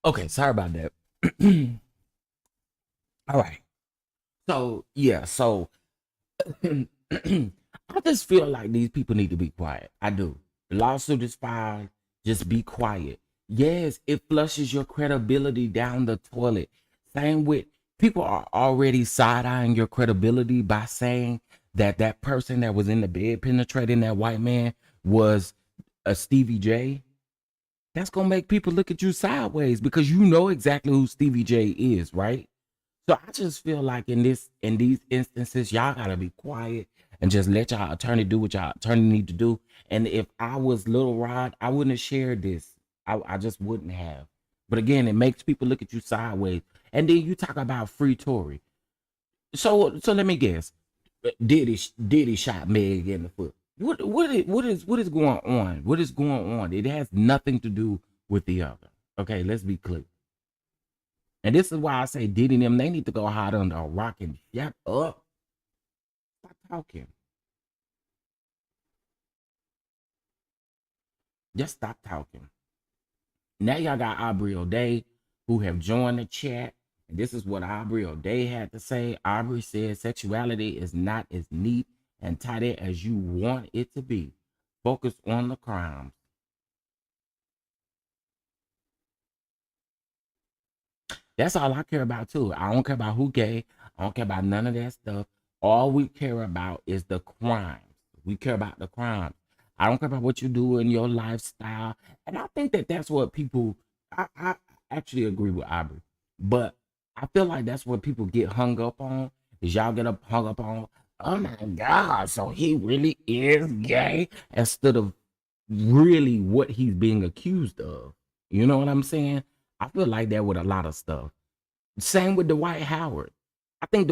Okay, sorry about that. All right. So yeah, so I just feel like these people need to be quiet. I do. The lawsuit is filed. Just be quiet. Yes, it flushes your credibility down the toilet. Same with people are already side eyeing your credibility by saying that that person that was in the bed penetrating that white man was a Stevie J. That's gonna make people look at you sideways because you know exactly who Stevie J is, right? So I just feel like in these instances, y'all gotta be quiet and just let y'all attorney do what y'all attorney need to do. And if I was Little Rod, I wouldn't have shared this. I just wouldn't have. But again, it makes people look at you sideways. And then you talk about free Tory. So let me guess. Diddy shot Meg in the foot. What is going on? What is going on? It has nothing to do with the other. Okay, let's be clear. And this is why I say Diddy and them, they need to go hide under a rock and shut up. Stop talking. Just stop talking. Now y'all got Aubrey O'Day who have joined the chat. And this is what Aubrey O'Day had to say. Aubrey said sexuality is not as neat and tidy as you want it to be. Focus on the crimes. That's all I care about too. I don't care about who gay. I don't care about none of that stuff. All we care about is the crimes. We care about the crimes. I don't care about what you do in your lifestyle. And I think that that's what people, I actually agree with Aubrey. But I feel like that's what people get hung up on. Is y'all get up hung up on, oh my God, so he really is gay instead of really what he's being accused of. You know what I'm saying? I feel like that with a lot of stuff. Same with Dwight Howard. I think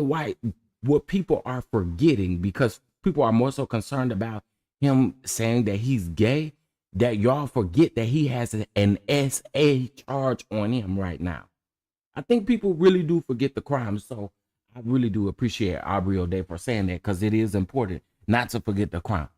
what people are forgetting because people are more so concerned about him saying that he's gay that y'all forget that he has an SA charge on him right now. I think people really do forget the crime. So I really do appreciate Aubrey O'Day for saying that because it is important not to forget the crime.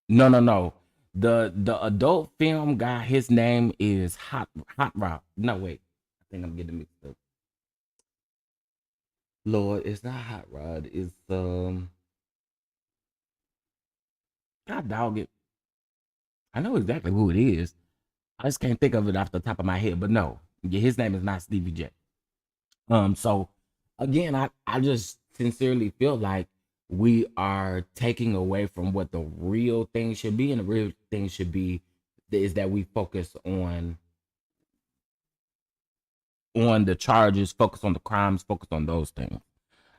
No, no, no. The adult film guy, his name is Hot Rod. No, wait. I think I'm getting mixed up. Lord, it's not Hot Rod. It's God dog it. I know exactly who it is. I just can't think of it off the top of my head. But no, yeah, his name is not Stevie J. So again, I just sincerely feel like we are taking away from what the real thing should be, and the real thing should be is that we focus on the charges, focus on the crimes, focus on those things.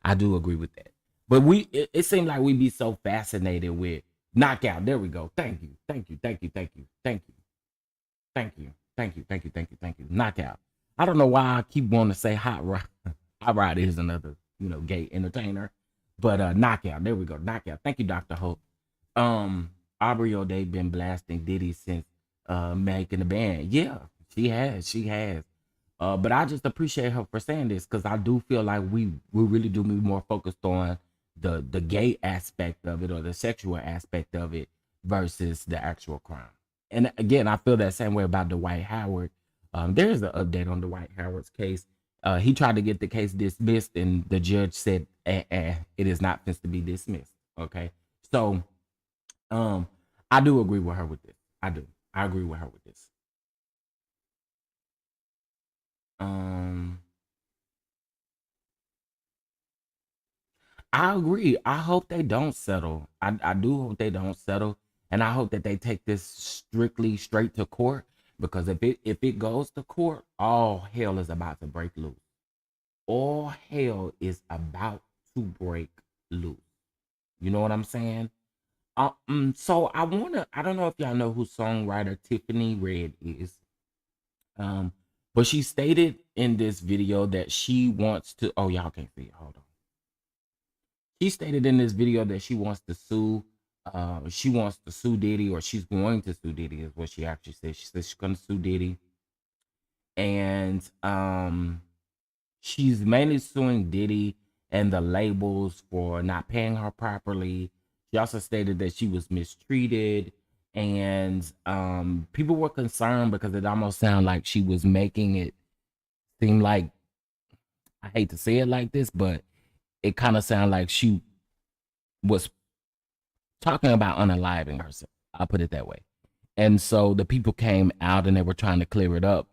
I do agree with that. But it seemed like we be so fascinated with knockout. There we go. Thank you. Thank you. Thank you. Thank you. Thank you. Thank you. Thank you. Thank you. Thank you. Thank you. Knockout. I don't know why I keep wanting to say Hot Rod. Hot Rod is another, gay entertainer. But knockout. There we go. Knockout. Thank you, Dr. Hope. Aubrey O'Day been blasting Diddy since making the band. Yeah, she has. She has. But I just appreciate her for saying this because I do feel like we really do be more focused on the gay aspect of it or the sexual aspect of it versus the actual crime. And again, I feel that same way about Dwight Howard. There's an update on Dwight Howard's case. He tried to get the case dismissed, and the judge said, it is not supposed to be dismissed. Okay, so um, I do agree with her with this. I do. I agree with her with this. I agree. I hope they don't settle. I do hope they don't settle, and I hope that they take this strictly straight to court, because if it goes to court, all hell is about to break loose. All hell is about to break loose. You know what I'm saying? So I don't know if y'all know who songwriter Tiffany Red is. Um, but she stated in this video that she wants to. Oh, y'all can't see it. Hold on. She stated in this video that she wants to sue. She wants to sue Diddy, or she's going to sue Diddy, is what she actually said. She said she's going to sue Diddy, and she's mainly suing Diddy and the labels for not paying her properly. She also stated that she was mistreated, and people were concerned because it almost sounded like she was making it seem like, I hate to say it like this, but it kind of sounded like she was talking about unaliving herself. I'll put it that way. And so the people came out and they were trying to clear it up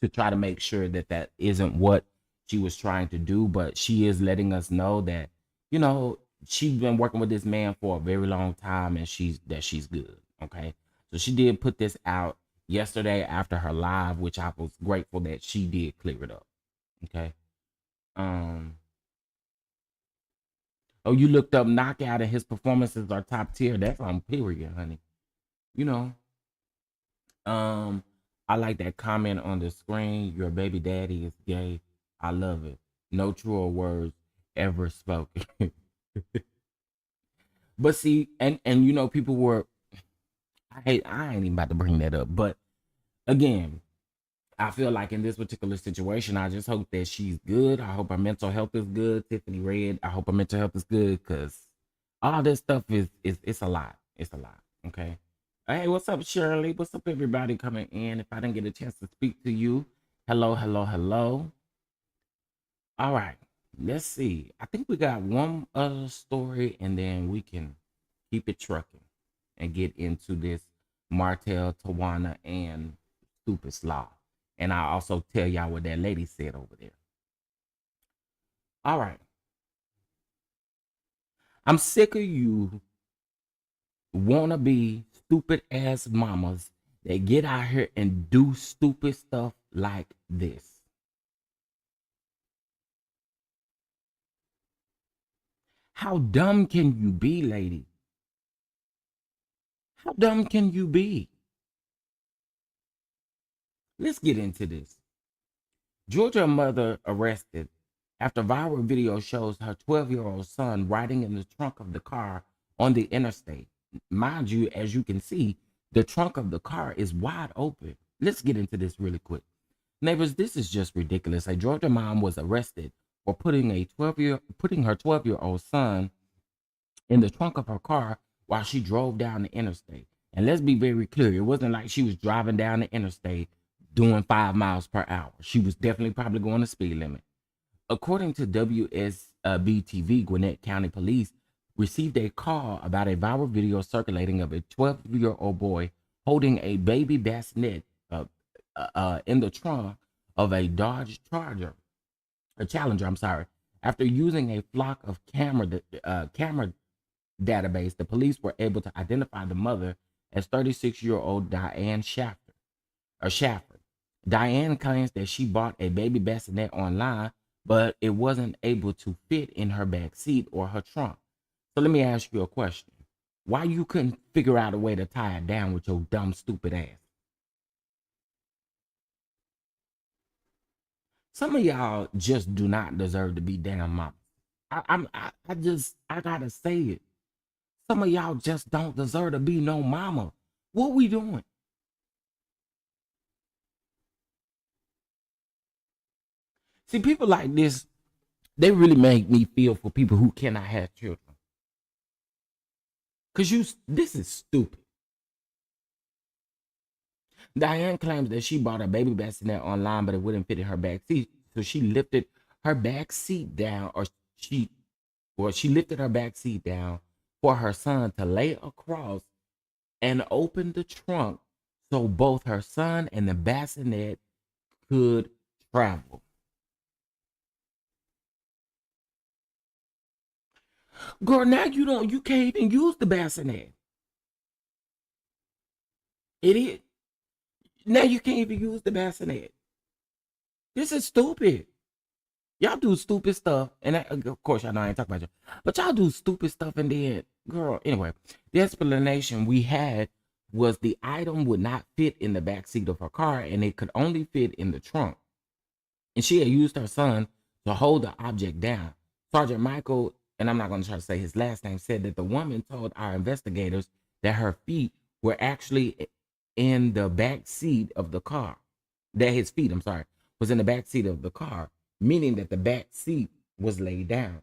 to try to make sure that that isn't what she was trying to do. But she is letting us know that, you know, she's been working with this man for a very long time, and she's good. Okay. So she did put this out yesterday after her live, which I was grateful that she did clear it up. Okay. Oh, you looked up Knockout and his performances are top tier. That's on period, honey. You know. I like that comment on the screen. Your baby daddy is gay. I love it. No truer words ever spoken. But see, and you know, people were, I ain't even about to bring that up. But again, I feel like in this particular situation, I just hope that she's good. I hope her mental health is good. Tiffany Red, I hope her mental health is good, because all this stuff is it's a lot. It's a lot. Okay. Hey, what's up, Shirley? What's up, everybody coming in? If I didn't get a chance to speak to you, hello, hello, hello. All right. Let's see. I think we got one other story, and then we can keep it trucking and get into this Martell, Tawanna, and Stupid Slaw. And I'll also tell y'all what that lady said over there. All right. I'm sick of you wannabe stupid ass mamas that get out here and do stupid stuff like this. How dumb can you be, lady? How dumb can you be? Let's get into this. Georgia mother arrested after viral video shows her 12-year-old son riding in the trunk of the car on the interstate. Mind you, as you can see, the trunk of the car is wide open. Let's get into this really quick. Neighbors, this is just ridiculous. A Georgia mom was arrested for putting her 12-year-old son in the trunk of her car while she drove down the interstate. And let's be very clear, it wasn't like she was driving down the interstate doing 5 miles per hour. She was definitely probably going the speed limit. According to WSB-TV, Gwinnett County Police received a call about a viral video circulating of a 12-year-old boy holding a baby bassinet in the trunk of a Dodge Challenger, After using a flock of camera database, the police were able to identify the mother as 36-year-old Diane Shaffer. Diane claims that she bought a baby bassinet online, but it wasn't able to fit in her back seat or her trunk. So let me ask you a question. Why you couldn't figure out a way to tie it down with your dumb, stupid ass? Some of y'all just do not deserve to be damn mamas. I gotta say it. Some of y'all just don't deserve to be no mama. What we doing? See, people like this, they really make me feel for people who cannot have children. Cause this is stupid. Diane claims that she bought a baby bassinet online, but it wouldn't fit in her back seat. So she lifted her back seat down, she lifted her back seat down for her son to lay across and open the trunk so both her son and the bassinet could travel. Girl, now you can't even use the bassinet. Idiot. Now you can't even use the bassinet. This is stupid. Y'all do stupid stuff, and of course, y'all know I ain't talking about you, but y'all do stupid stuff, and then, girl, anyway, the explanation we had was the item would not fit in the back seat of her car, and it could only fit in the trunk. And she had used her son to hold the object down. Sergeant Michael, and I'm not going to try to say his last name, said that the woman told our investigators that her feet were actually in the back seat of the car. That his feet, I'm sorry, was in the back seat of the car, meaning that the back seat was laid down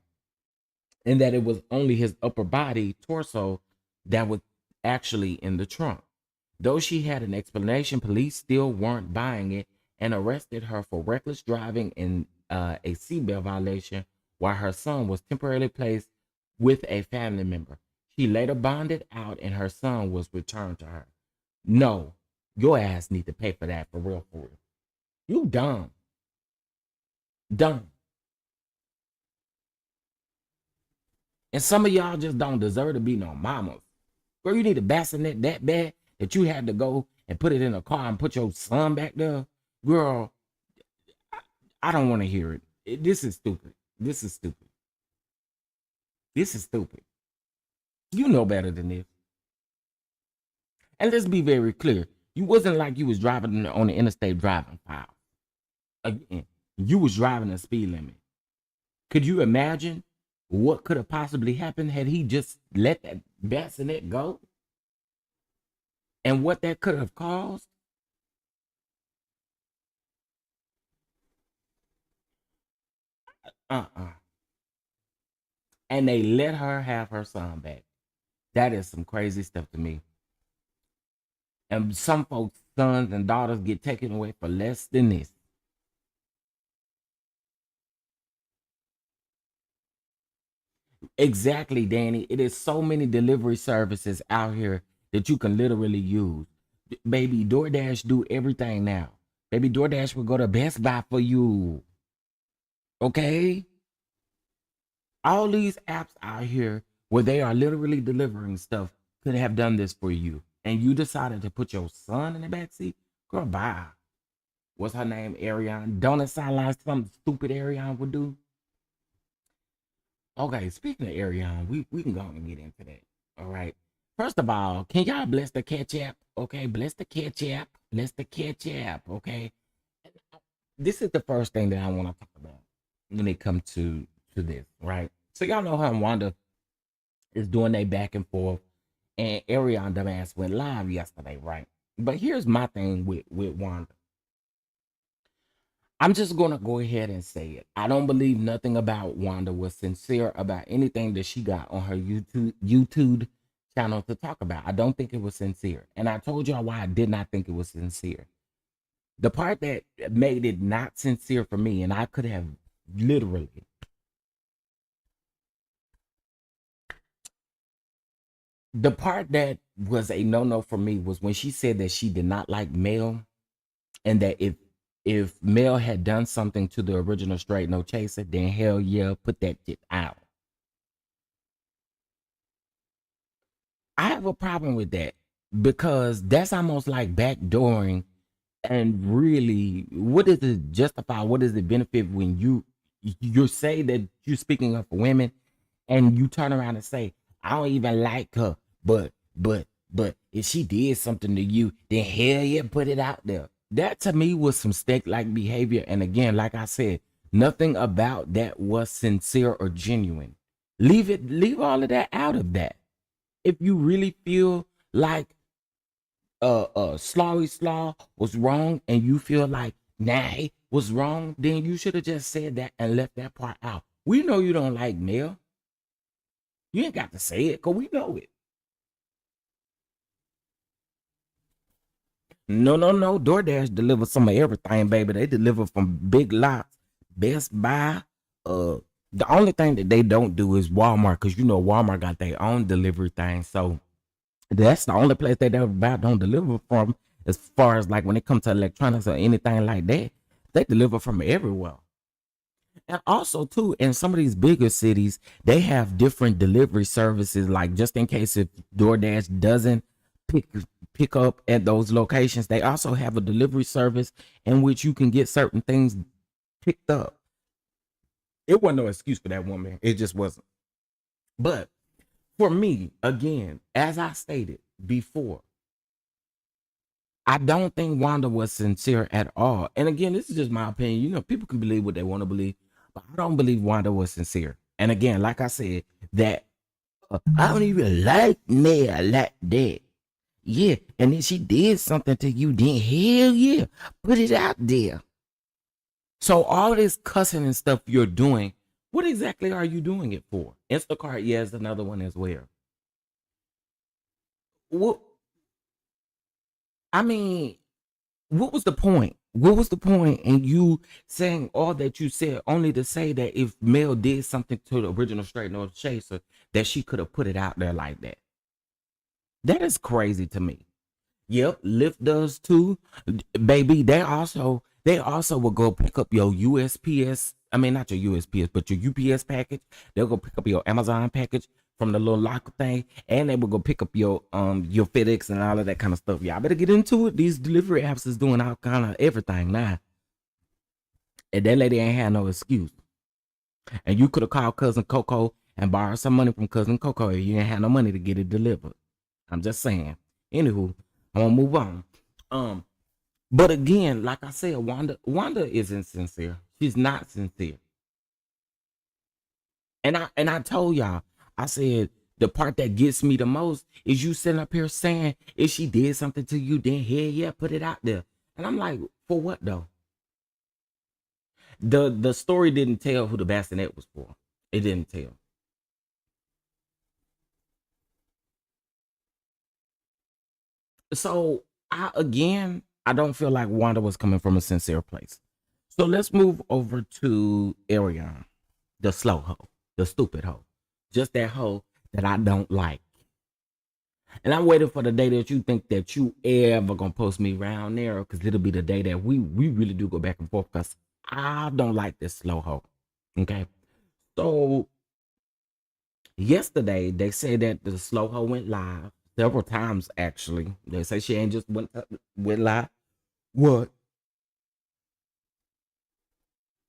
and that it was only his upper body, torso, that was actually in the trunk. Though she had an explanation, police still weren't buying it and arrested her for reckless driving and a seatbelt violation while her son was temporarily placed with a family member. She later bonded out and her son was returned to her. No, your ass need to pay for that for real, for real. You dumb. Dumb. And some of y'all just don't deserve to be no mamas. Girl, you need a bassinet that bad that you had to go and put it in a car and put your son back there. Girl, I don't want to hear it. This is stupid. This is stupid. This is stupid. You know better than this. And let's be very clear. You wasn't like you was driving on the interstate driving file. Again, you was driving a speed limit. Could you imagine what could have possibly happened had he just let that bassinet go? And what that could have caused? And they let her have her son back. That is some crazy stuff to me. And some folks' sons and daughters get taken away for less than this. Exactly, Danny. It is so many delivery services out here that you can literally use. Baby, DoorDash do everything now. Baby, DoorDash will go to Best Buy for you. Okay? All these apps out here where they are literally delivering stuff could have done this for you. And you decided to put your son in the backseat? Girl, bye. What's her name? ARRIONE. Don't it sound like something stupid ARRIONE would do? Okay, speaking of ARRIONE, we can go and get into that. All right. First of all, can y'all bless the ketchup? Okay, bless the ketchup. Bless the ketchup. Okay. This is the first thing that I want to talk about when it comes to this, right? So y'all know how Wanda is doing their back and forth, and ARRIONE dumbass went live yesterday, right? But here's my thing with Wanda. I'm just gonna go ahead and say it. I don't believe nothing about Wanda was sincere about anything that she got on her YouTube channel to talk about. I don't think it was sincere. And I told y'all why I did not think it was sincere. The part that made it not sincere for me, and I could have literally the part that was a no-no for me was when she said that she did not like Mel, and that if Mel had done something to the original Straight No Chaser, then hell yeah, put that shit out. I have a problem with that because that's almost like backdooring. And really, what does it justify? What does it benefit when you say that you're speaking up for women, and you turn around and say, I don't even like her, but if she did something to you, then hell yeah, put it out there. That to me was some steak-like behavior. And again, like I said, nothing about that was sincere or genuine. Leave all of that out of that. If you really feel like Slawy Slaw was wrong and you feel like Nay was wrong, then you should have just said that and left that part out. We know you don't like Mel. You ain't got to say it because we know it. No. DoorDash delivers some of everything, baby. They deliver from Big Lots, Best Buy. The only thing that they don't do is Walmart, because you know Walmart got their own delivery thing. So that's the only place they about don't deliver from, as far as like when it comes to electronics or anything like that. They deliver from everywhere. And also too, in some of these bigger cities, they have different delivery services. Like just in case if DoorDash doesn't pick pick up at those locations, they also have a delivery service in which you can get certain things picked up. It wasn't no excuse for that woman. It just wasn't. But for me, again, as I stated before, I don't think Wanda was sincere at all. And again, this is just my opinion. You know, people can believe what they want to believe, but I don't believe Wanda was sincere. And again, like I said, that I don't even like me like that. Yeah, and then she did something to you, then hell yeah, put it out there. So all this cussing and stuff you're doing, what exactly are you doing it for? Instacart, yeah, is another one as well. What I mean, what was the point? What was the point in you saying all that you said only to say that if Mel did something to the original Straight North Chaser, that she could have put it out there like that? That is crazy to me. Yep, Lyft does too, baby. They also will go pick up your USPS. I mean, not your USPS, but your UPS package. They'll go pick up your Amazon package from the little locker thing, and they will go pick up your FedEx and all of that kind of stuff. Y'all better get into it. These delivery apps is doing all kind of everything now, and that lady ain't had no excuse. And you could have called Cousin Coco and borrowed some money from Cousin Coco if you ain't had no money to get it delivered. I'm just saying. Anywho, I'm gonna move on. But again, like I said, Wanda isn't sincere. She's not sincere. And I told y'all, I said the part that gets me the most is you sitting up here saying if she did something to you, then hell yeah, put it out there. And I'm like, for what though? The story didn't tell who the bassinet was for. It didn't tell. So I don't feel like Wanda was coming from a sincere place. So let's move over to Arion, the slow hoe, the stupid hoe, just that hoe that I don't like. And I'm waiting for the day that you think that you ever gonna post me around there, because it'll be the day that we really do go back and forth. Because I don't like this slow hoe. Okay, so yesterday they said that the slow hoe went live several times. Actually, they say she ain't just went live. What?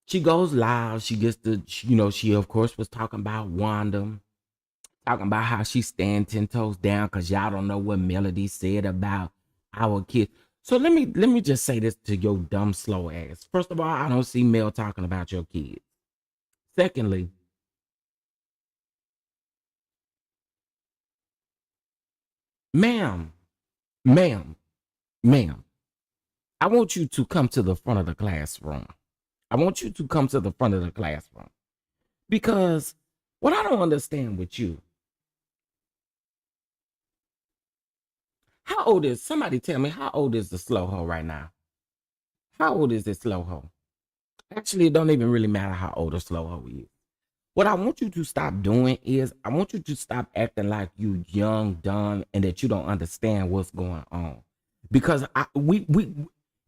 She goes live. She gets she of course was talking about Wanda, talking about how she stand 10 toes down because y'all don't know what Melody said about our kids. So let me just say this to your dumb slow ass. First of all, I don't see Mel talking about your kids. Secondly, ma'am, ma'am, ma'am, I want you to come to the front of the classroom. I want you to come to the front of the classroom because what I don't understand with you, how old is somebody tell me how old is the slow hoe right now? How old is this slow hoe? Actually, it don't even really matter how old a slow hoe is. What I want you to stop doing is I want you to stop acting like you young, dumb, and that you don't understand what's going on. Because we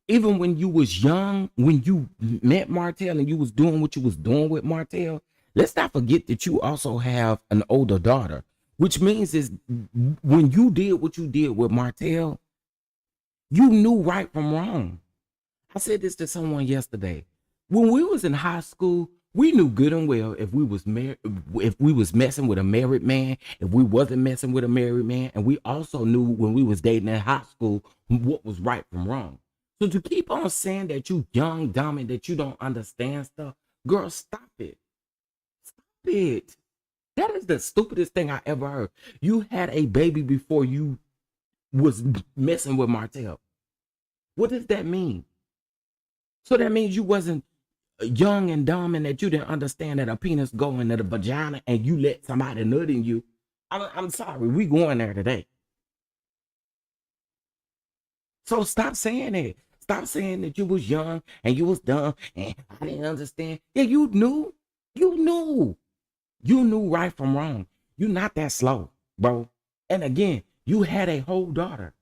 even when you was young, when you met Martell and you was doing what you was doing with Martell, let's not forget that you also have an older daughter, which means is when you did what you did with Martell, you knew right from wrong. I said this to someone yesterday. When we was in high school, we knew good and well if we was married, if we was messing with a married man, if we wasn't messing with a married man, and we also knew when we was dating in high school what was right from wrong. So to keep on saying that you young, dumb, and that you don't understand stuff, girl, stop it. Stop it. That is the stupidest thing I ever heard. You had a baby before you was messing with Martell. What does that mean? So that means you wasn't young and dumb and that you didn't understand that a penis go into the vagina and you let somebody nut in you. I'm sorry, we going there today. So stop saying that. Stop saying that you was young and you was dumb and I didn't understand. Yeah, you knew. You knew. You knew right from wrong. You're not that slow, bro. And again, you had a whole daughter.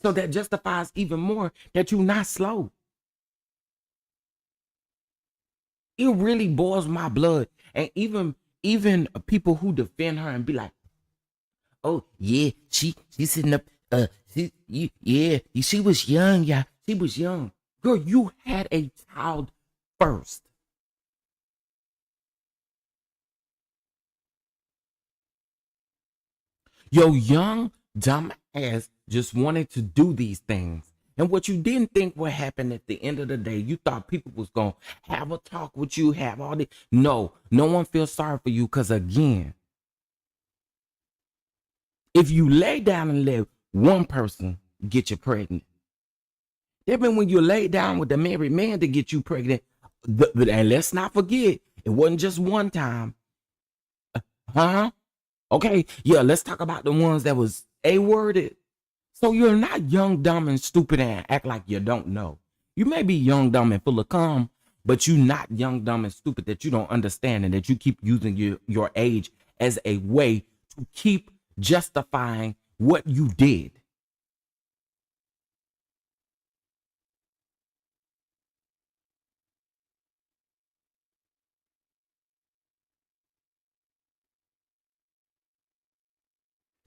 So that justifies even more that you're not slow. It really boils my blood. And even people who defend her and be like, oh yeah, she sitting up, yeah, she was young, yeah, she was young. Girl, you had a child first. Your young dumb ass just wanted to do these things. And what you didn't think would happen at the end of the day, you thought people was gonna have a talk with you, have all this. No, no one feels sorry for you because again, if you lay down and let one person get you pregnant, that means when you lay down with the married man to get you pregnant, and let's not forget, it wasn't just one time, huh? Okay, yeah, let's talk about the ones that was A-worded. So you're not young, dumb, and stupid and act like you don't know. You may be young, dumb, and full of cum, but you're not young, dumb, and stupid that you don't understand and that you keep using your age as a way to keep justifying what you did.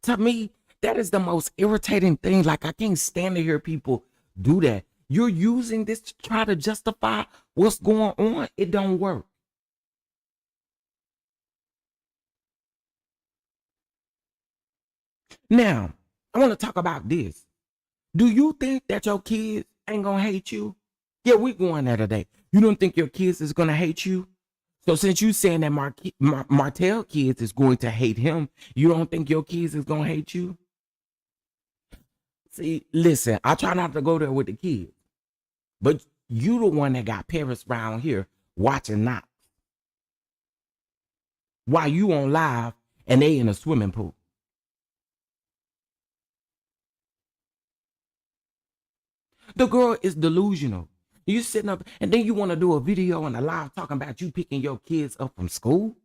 To me, that is the most irritating thing. Like, I can't stand to hear people do that. You're using this to try to justify what's going on. It don't work. Now, I want to talk about this. Do you think that your kids ain't gonna hate you? Yeah, we going there today. You don't think your kids is gonna hate you? So since you saying that Martell kids is going to hate him, you don't think your kids is gonna hate you? See, listen, I try not to go there with the kids, but you the one that got parents around here watching not while you on live and they in a swimming pool. The girl is delusional. You sitting up and then you want to do a video and a live talking about you picking your kids up from school?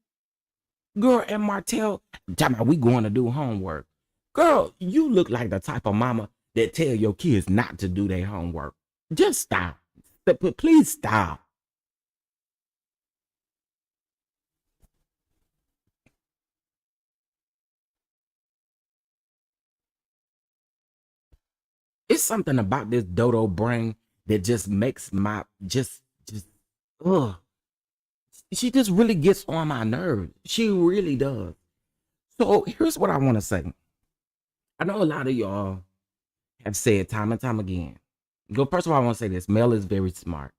Girl, and Martell, talking about we going to do homework. Girl, you look like the type of mama that tell your kids not to do their homework. Just stop. Please stop. It's something about this dodo brain that just makes my just ugh. She just really gets on my nerves. She really does. So here's what I want to say. I know a lot of y'all have said time and time again. Go first of all, I want to say this. Mel is very smart.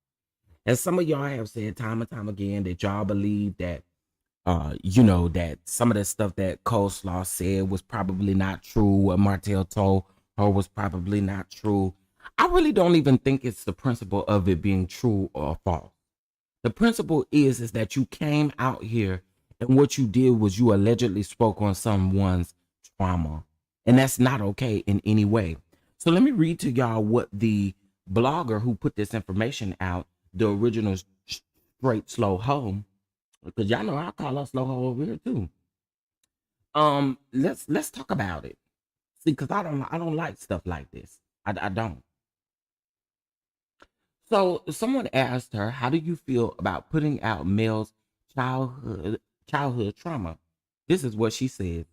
And some of y'all have said time and time again that y'all believe that that some of the stuff that Coleslaw said was probably not true. What Martell told her was probably not true. I really don't even think it's the principle of it being true or false. The principle is that you came out here and what you did was you allegedly spoke on someone's trauma. And that's not okay in any way. So let me read to y'all what the blogger who put this information out, the original straight slow hoe, because y'all know I call her slow hoe over here too. Let's talk about it. See, because I don't like stuff like this. I don't. So someone asked her, "How do you feel about putting out Mel's childhood trauma?" This is what she said.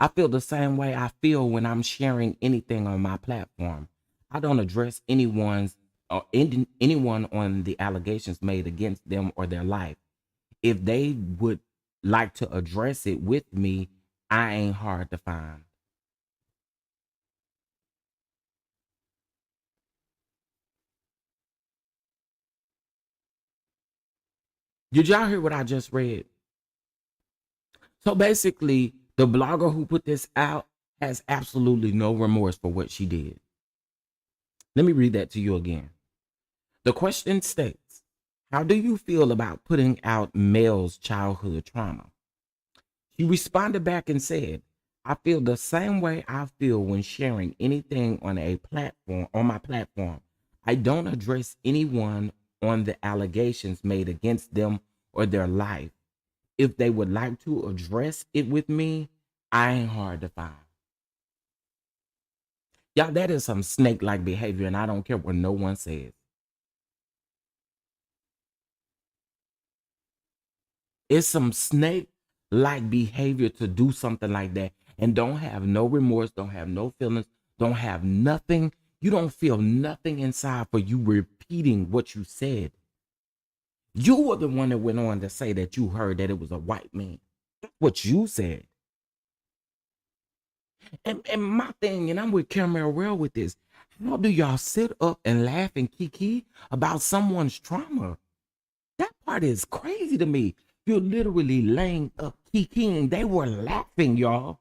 "I feel the same way I feel when I'm sharing anything on my platform. I don't address anyone on the allegations made against them or their life. If they would like to address it with me, I ain't hard to find." Did y'all hear what I just read? So basically, the blogger who put this out has absolutely no remorse for what she did. Let me read that to you again. The question states, "How do you feel about putting out Mel's childhood trauma?" She responded back and said, "I feel the same way I feel when sharing anything on my platform. I don't address anyone on the allegations made against them or their life. If they would like to address it with me, I ain't hard to find." Y'all, that is some snake-like behavior, and I don't care what no one says. It's some snake-like behavior to do something like that and don't have no remorse, don't have no feelings, don't have nothing. You don't feel nothing inside for you repeating what you said. You were the one that went on to say that you heard that it was a white man. That's what you said. And my thing, and I'm with Caramel Rail with this, how do y'all sit up and laugh and kiki about someone's trauma? That part is crazy to me. You're literally laying up kikiing. They were laughing, y'all.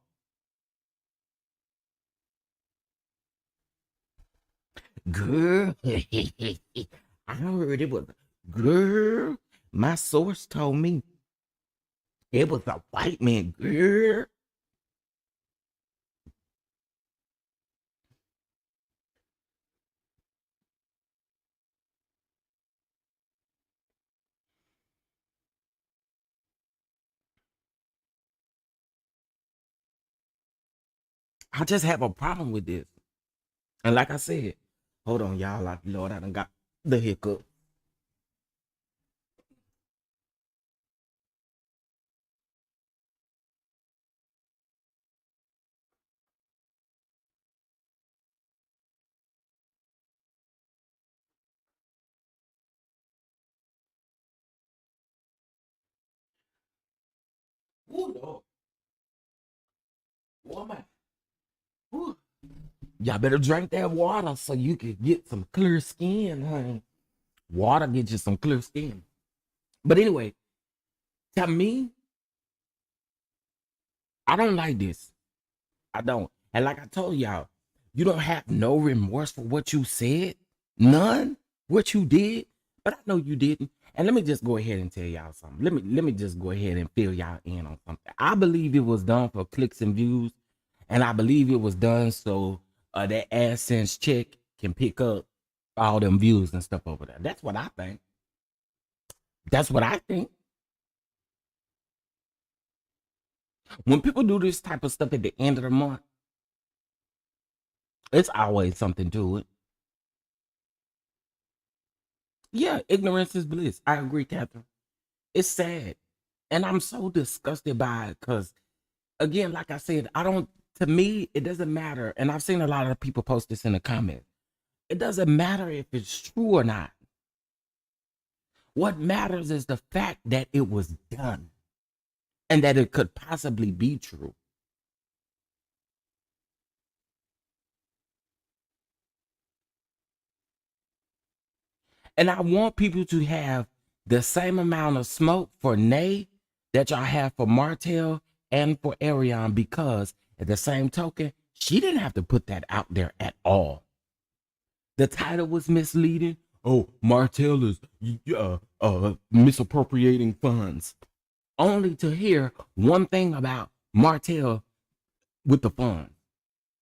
Girl, I heard it was, girl, my source told me it was a white man, girl. I just have a problem with this. And like I said, hold on, y'all. Lord, I done got the hiccup. Ooh, Lord. Woman. Ooh. Y'all better drink that water so you can get some clear skin, honey. Water gets you some clear skin. But anyway, to me, I don't like this. I don't. And like I told y'all, you don't have no remorse for what you said. None. What you did. But I know you didn't. And let me just go ahead and tell y'all something. Let me just go ahead and fill y'all in on something. I believe it was done for clicks and views. And I believe it was done so that AdSense check can pick up all them views and stuff over there. That's what I think. That's what I think. When people do this type of stuff at the end of the month, it's always something to it. Yeah, ignorance is bliss. I agree, Catherine. It's sad. And I'm so disgusted by it because, again, like I said, I don't, to me, it doesn't matter. And I've seen a lot of people post this in the comments. It doesn't matter if it's true or not. What matters is the fact that it was done and that it could possibly be true. And I want people to have the same amount of smoke for Nay that y'all have for Martell and for ARRIONE, because at the same token, she didn't have to put that out there at all. The title was misleading. Oh, Martell is misappropriating funds. Only to hear one thing about Martell with the funds.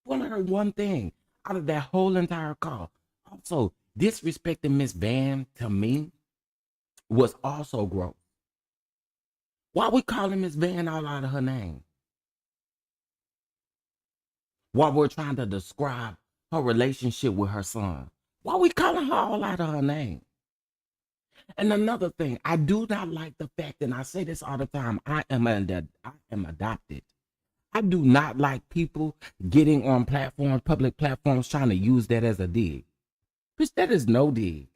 I want to hear one thing out of that whole entire call. Also, disrespecting Miss Van to me was also gross. Why we calling Miss Van all out of her name? While we're trying to describe her relationship with her son. Why we calling her all out of her name? And another thing, I do not like the fact, and I say this all the time, I am adopted. I do not like people getting on platforms, public platforms, trying to use that as a dig. Bitch, that is no dig.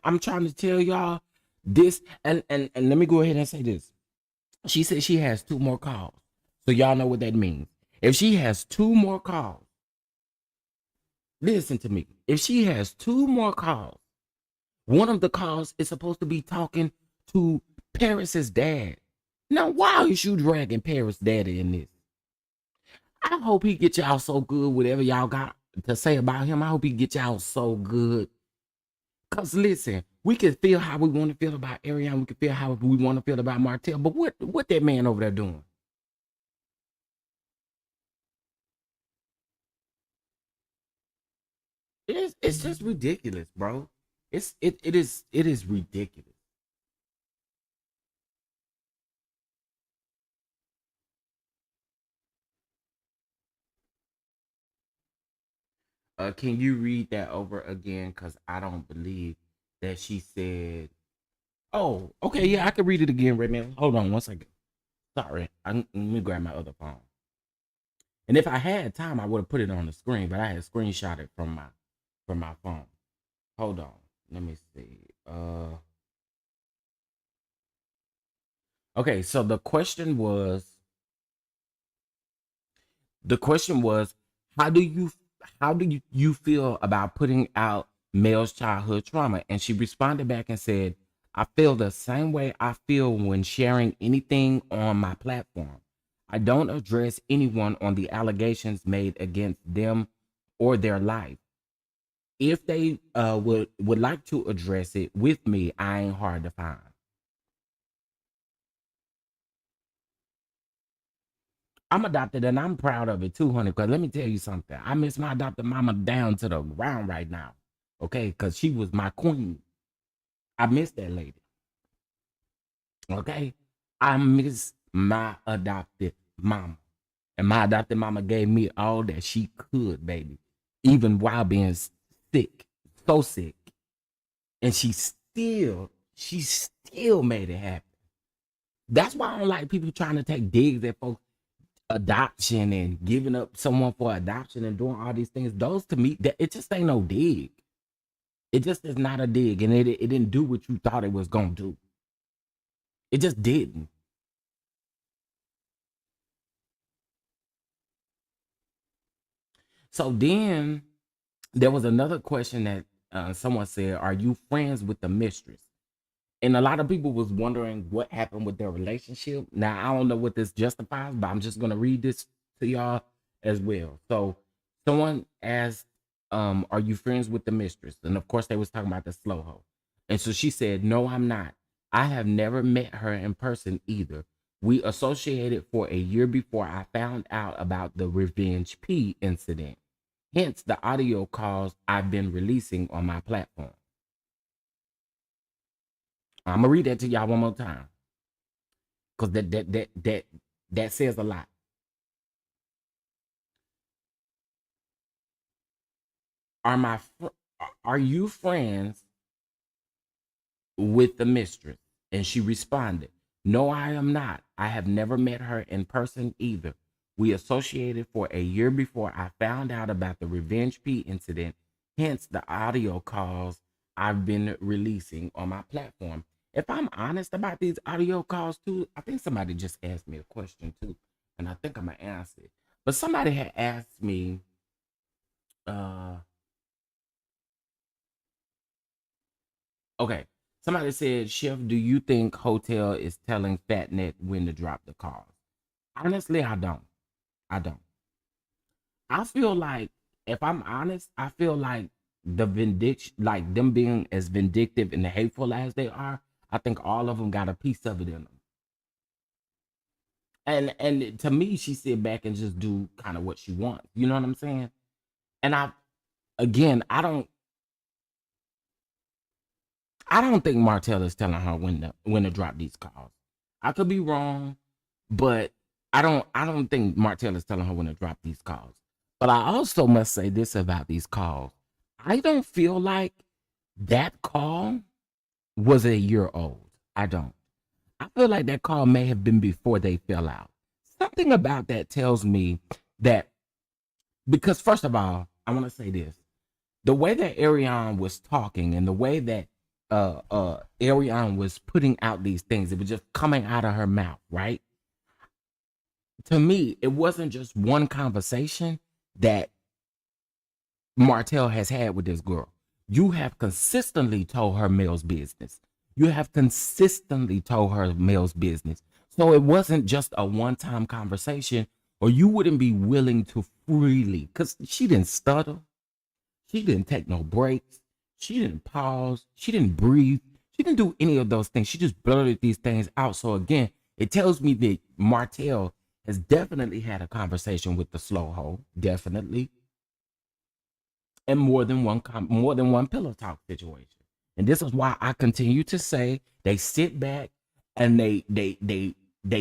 I'm trying to tell y'all this, and let me go ahead and say this. She said she has 2 more calls. So y'all know what that means. If she has 2 more calls, listen to me. If she has 2 more calls, one of the calls is supposed to be talking to Paris's dad. Now, why is you dragging Paris' daddy in this? I hope he get y'all so good, whatever y'all got to say about him. I hope he get y'all so good. Cause listen, we can feel how we want to feel about ARRIONE. We can feel how we want to feel about Martell. But what that man over there doing? It's just ridiculous, bro. It is ridiculous. Can you read that over again? Because I don't believe that she said. Oh, okay, yeah, I can read it again right now. Hold on one second. Sorry, let me grab my other phone. And if I had time, I would have put it on the screen, but I had screenshot it from my phone. Hold on, let me see. Okay, so the question was, how do you feel about putting out male's childhood trauma? And she responded back and said, I feel the same way I feel when sharing anything on my platform. I don't address anyone on the allegations made against them or their life. If they would like to address it with me, I ain't hard to find. I'm adopted and I'm proud of it too, honey. Because let me tell you something. I miss my adopted mama down to the ground right now. Okay, because she was my queen. I miss that lady. Okay, I miss my adopted mama, and my adopted mama gave me all that she could, baby, even while being sick, so sick, and she still made it happen. That's why I don't like people trying to take digs at folks adoption and giving up someone for adoption and doing all these things. Those to me, that it just ain't no dig. It just is not a dig, and it didn't do what you thought it was gonna do. It just didn't. So then there was another question that someone said, "Are you friends with the mistress?" And a lot of people was wondering what happened with their relationship. Now I don't know what this justifies, but I'm just gonna read this to y'all as well. So someone asked, "Are you friends with the mistress?" And of course they was talking about the slow hoe. And so she said, "No, I'm not. I have never met her in person either. We associated for a year before I found out about the Revenge P incident. Hence the audio calls I've been releasing on my platform." I'm gonna read that to y'all one more time because that says a lot. Are you friends with the mistress? And she responded, "No, I am not. I have never met her in person either. We associated for a year before I found out about the Revenge P incident, hence the audio calls I've been releasing on my platform." If I'm honest about these audio calls too, I think somebody just asked me a question too, and I think I'm gonna answer it. But somebody had asked me, uh, okay, somebody said, "Chef, do you think Hotel is telling Fatnet when to drop the calls?" Honestly, I don't. I don't. I feel like, if I'm honest, I feel like the vindic like them being as vindictive and hateful as they are, I think all of them got a piece of it in them. And to me, she sit back and just do kind of what she wants. You know what I'm saying? And again, I don't think Martell is telling her when to drop these calls. I could be wrong, but I don't think Martell is telling her when to drop these calls. But I also must say this about these calls. I don't feel like that call was a year old. I don't. I feel like that call may have been before they fell out. Something about that tells me that, because first of all, I want to say this. The way that Ariane was talking and the way that Ariane was putting out these things, it was just coming out of her mouth, right? To me, it wasn't just one conversation that Martell has had with this girl. You have consistently told her Mel's business. You have consistently told her Mel's business. So it wasn't just a one-time conversation, or you wouldn't be willing to freely, because she didn't stutter. She didn't take no breaks. She didn't pause. She didn't breathe. She didn't do any of those things. She just blurted these things out. So again, it tells me that Martell has definitely had a conversation with the slow hoe, definitely, and more than one pillow talk situation. And this is why I continue to say they sit back and they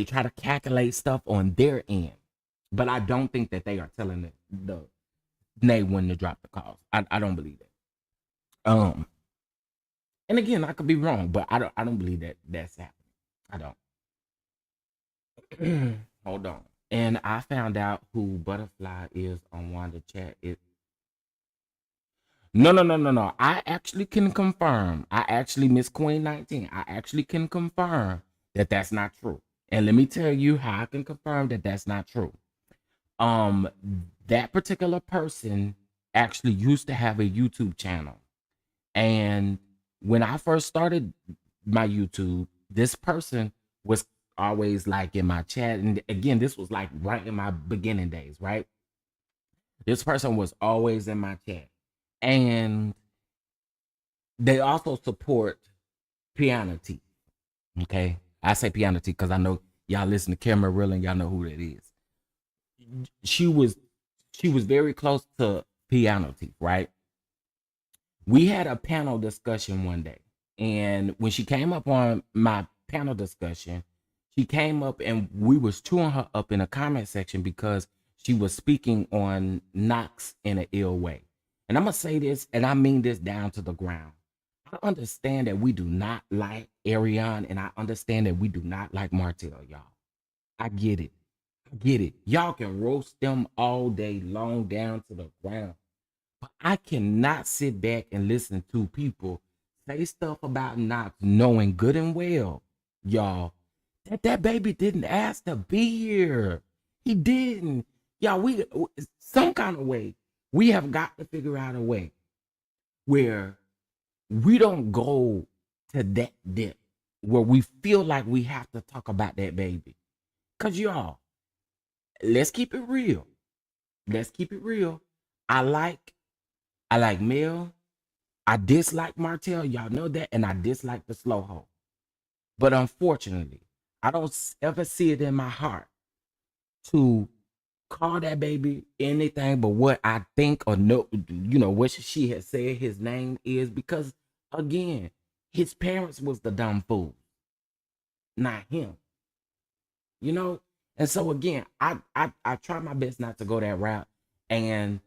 try to calculate stuff on their end. But I don't think that they are telling the Nay when to drop the calls. I don't believe that. And again, I could be wrong, but I don't believe that that's happening. I don't. Hold on. And I found out who Butterfly is on Wanda chat. No. I actually can confirm. I actually, Miss Queen 19, I actually can confirm that that's not true. And let me tell you how I can confirm that that's not true. Um, that particular person actually used to have a YouTube channel. And when I first started my YouTube, this person was always like in my chat. And again, this was like right in my beginning days, right? This person was always in my chat. And they also support Piano T. Okay. I say Piano T because I know y'all listen to Camera Real and y'all know who that is. She was very close to Piano T, right? We had a panel discussion one day. And when she came up on my panel discussion, she came up and we was chewing her up in a comment section because she was speaking on Knox in an ill way. And I'm gonna say this, and I mean this down to the ground. I understand that we do not like ARRIONE, and I understand that we do not like MARTELL, y'all. I get it. I get it. Y'all can roast them all day long down to the ground. But I cannot sit back and listen to people say stuff about Knox knowing good and well, y'all, that baby didn't ask to be here. He didn't. Y'all, we some kind of way, we have got to figure out a way where we don't go to that depth where we feel like we have to talk about that baby. Cause y'all, let's keep it real. Let's keep it real. I like Mel. I dislike Martell. Y'all know that. And I dislike the slow hoe. But unfortunately, I don't ever see it in my heart to call that baby anything but what I think or know, what she has said his name is. Because again, his parents was the dumb fool, not him. You know? And so again, I try my best not to go that route. And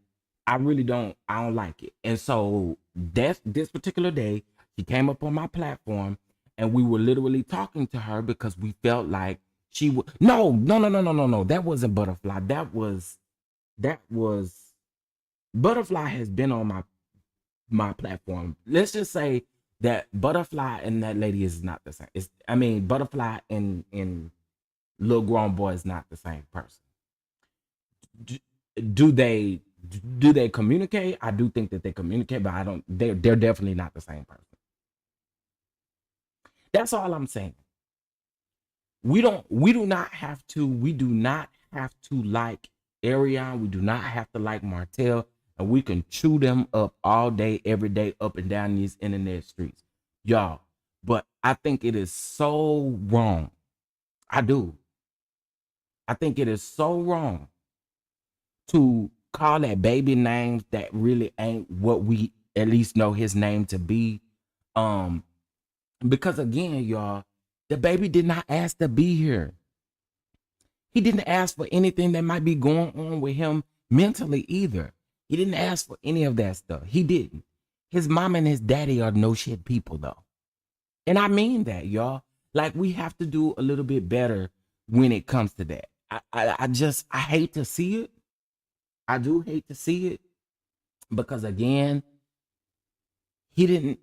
I really I don't like it. And so this particular day, she came up on my platform and we were literally talking to her because we felt like she would no. That wasn't Butterfly. That was Butterfly has been on my platform. Let's just say that Butterfly and that lady is not the same. Butterfly and little grown boy is not the same person. Do they communicate? I do think that they communicate, but I don't. They're definitely not the same person. That's all I'm saying. We do not have to like ARRIONE. We do not have to like Martell, and we can chew them up all day, every day, up and down these internet streets, y'all. But I think it is so wrong. I do. I think it is so wrong to call that baby names that really ain't what we at least know his name to be. Because again, y'all, the baby did not ask to be here. He didn't ask for anything that might be going on with him mentally either. He didn't ask for any of that stuff. He didn't. His mom and his daddy are no shit people though. And I mean that, y'all. Like we have to do a little bit better when it comes to that. I hate to see it. I do hate to see it because again, he didn't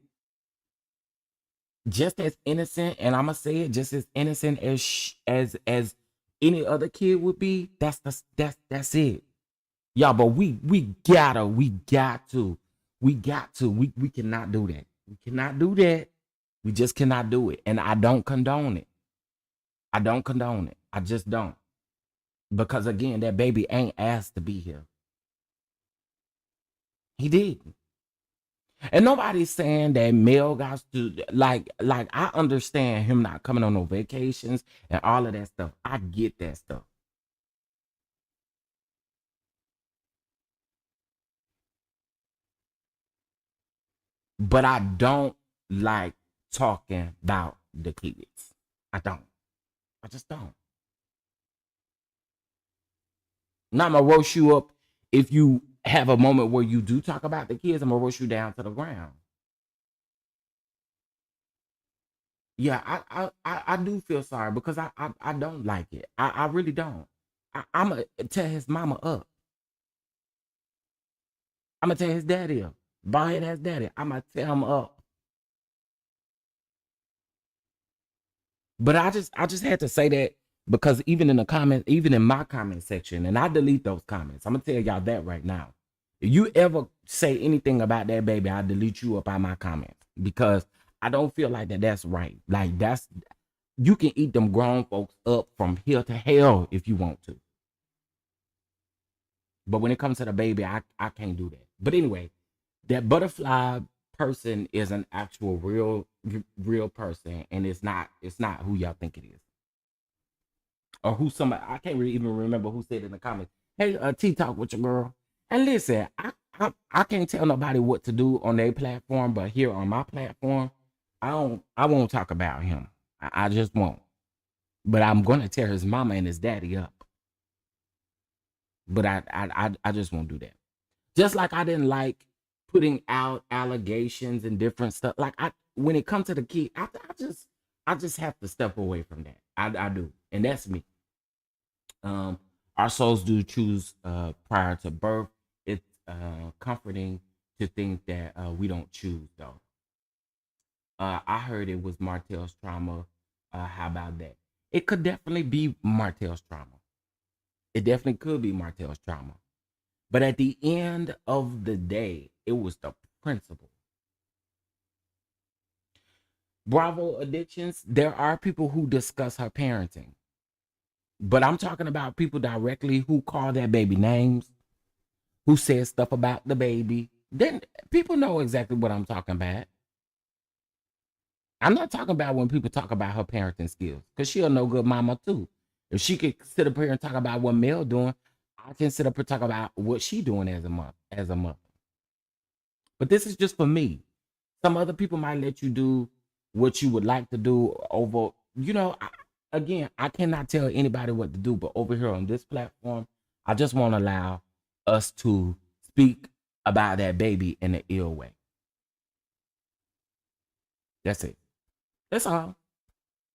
just as innocent, and I'm gonna say it just as innocent as any other kid would be. That's it, y'all. But we got to, we cannot do that. We cannot do that. We just cannot do it, and I don't condone it. I don't condone it. I just don't, because again, that baby ain't asked to be here. He didn't. And nobody's saying that Mel got to like I understand him not coming on no vacations and all of that stuff. I get that stuff. But I don't like talking about the kids. I don't. I just don't. Now I'm gonna roast you up if you have a moment where you do talk about the kids. I'm gonna roast you down to the ground. Yeah, I do feel sorry because I don't like it. I really don't. I'm gonna tear his mama up. I'm gonna tear his daddy up. Bald ass daddy. I'm gonna tear him up. But I just had to say that because even in the comment, even in my comment section, and I delete those comments. I'm gonna tell y'all that right now. If you ever say anything about that baby, I delete you up out my comments because I don't feel like that's right. Like you can eat them grown folks up from here to hell if you want to. But when it comes to the baby, I can't do that. But anyway, that butterfly person is an actual real person, and it's not who y'all think it is. Or who somebody I can't really even remember who said in the comments, hey, T talk with your girl. And listen, I can't tell nobody what to do on their platform, but here on my platform, I won't talk about him. I just won't. But I'm gonna tear his mama and his daddy up. But I just won't do that. Just like I didn't like putting out allegations and different stuff. Like when it comes to the kid, I just have to step away from that. I do, and that's me. Our souls do choose prior to birth. It's comforting to think that we don't choose though. I heard it was Martell's trauma. How about that? It could definitely be Martell's trauma. It definitely could be Martell's trauma. But at the end of the day, it was the principle. Bravo Addictions, there are people who discuss her parenting. But I'm talking about people directly who call that baby names, who says stuff about the baby. Then people know exactly what I'm talking about. I'm not talking about when people talk about her parenting skills, because she'll know good mama too. If she could sit up here and talk about what Mel doing, I can sit up and talk about what she doing as a mother. But this is just for me. Some other people might let you do what you would like to do over, again, I cannot tell anybody what to do, but over here on this platform, I just want to allow us to speak about that baby in an ill way. That's it. That's all.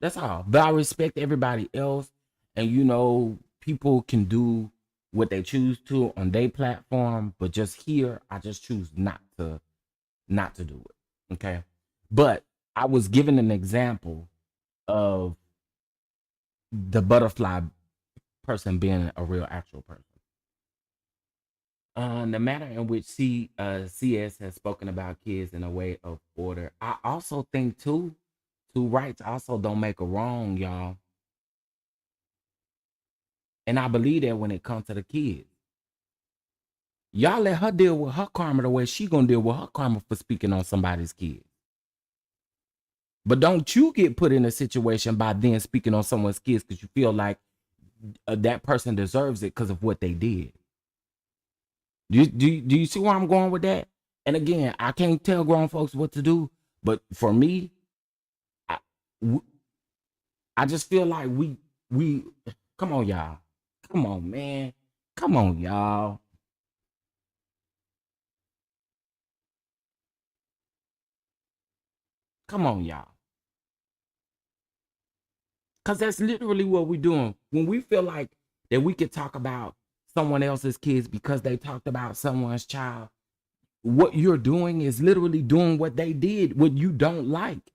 That's all. But I respect everybody else. And people can do what they choose to on their platform, but just here, I just choose not to do it. Okay. But I was given an example of the butterfly person being a real actual person. The manner in which CS has spoken about kids in a way of order. I also think two rights also don't make a wrong, y'all. And I believe that when it comes to the kids. Y'all let her deal with her karma the way she gonna deal with her karma for speaking on somebody's kids. But don't you get put in a situation by then speaking on someone's kids because you feel like that person deserves it because of what they did. Do you see where I'm going with that? And again, I can't tell grown folks what to do, but for me, I just feel like we come on, y'all. Come on, man. Come on, y'all. Come on, y'all. Because that's literally what we're doing. When we feel like that we could talk about someone else's kids because they talked about someone's child, what you're doing is literally doing what they did, what you don't like.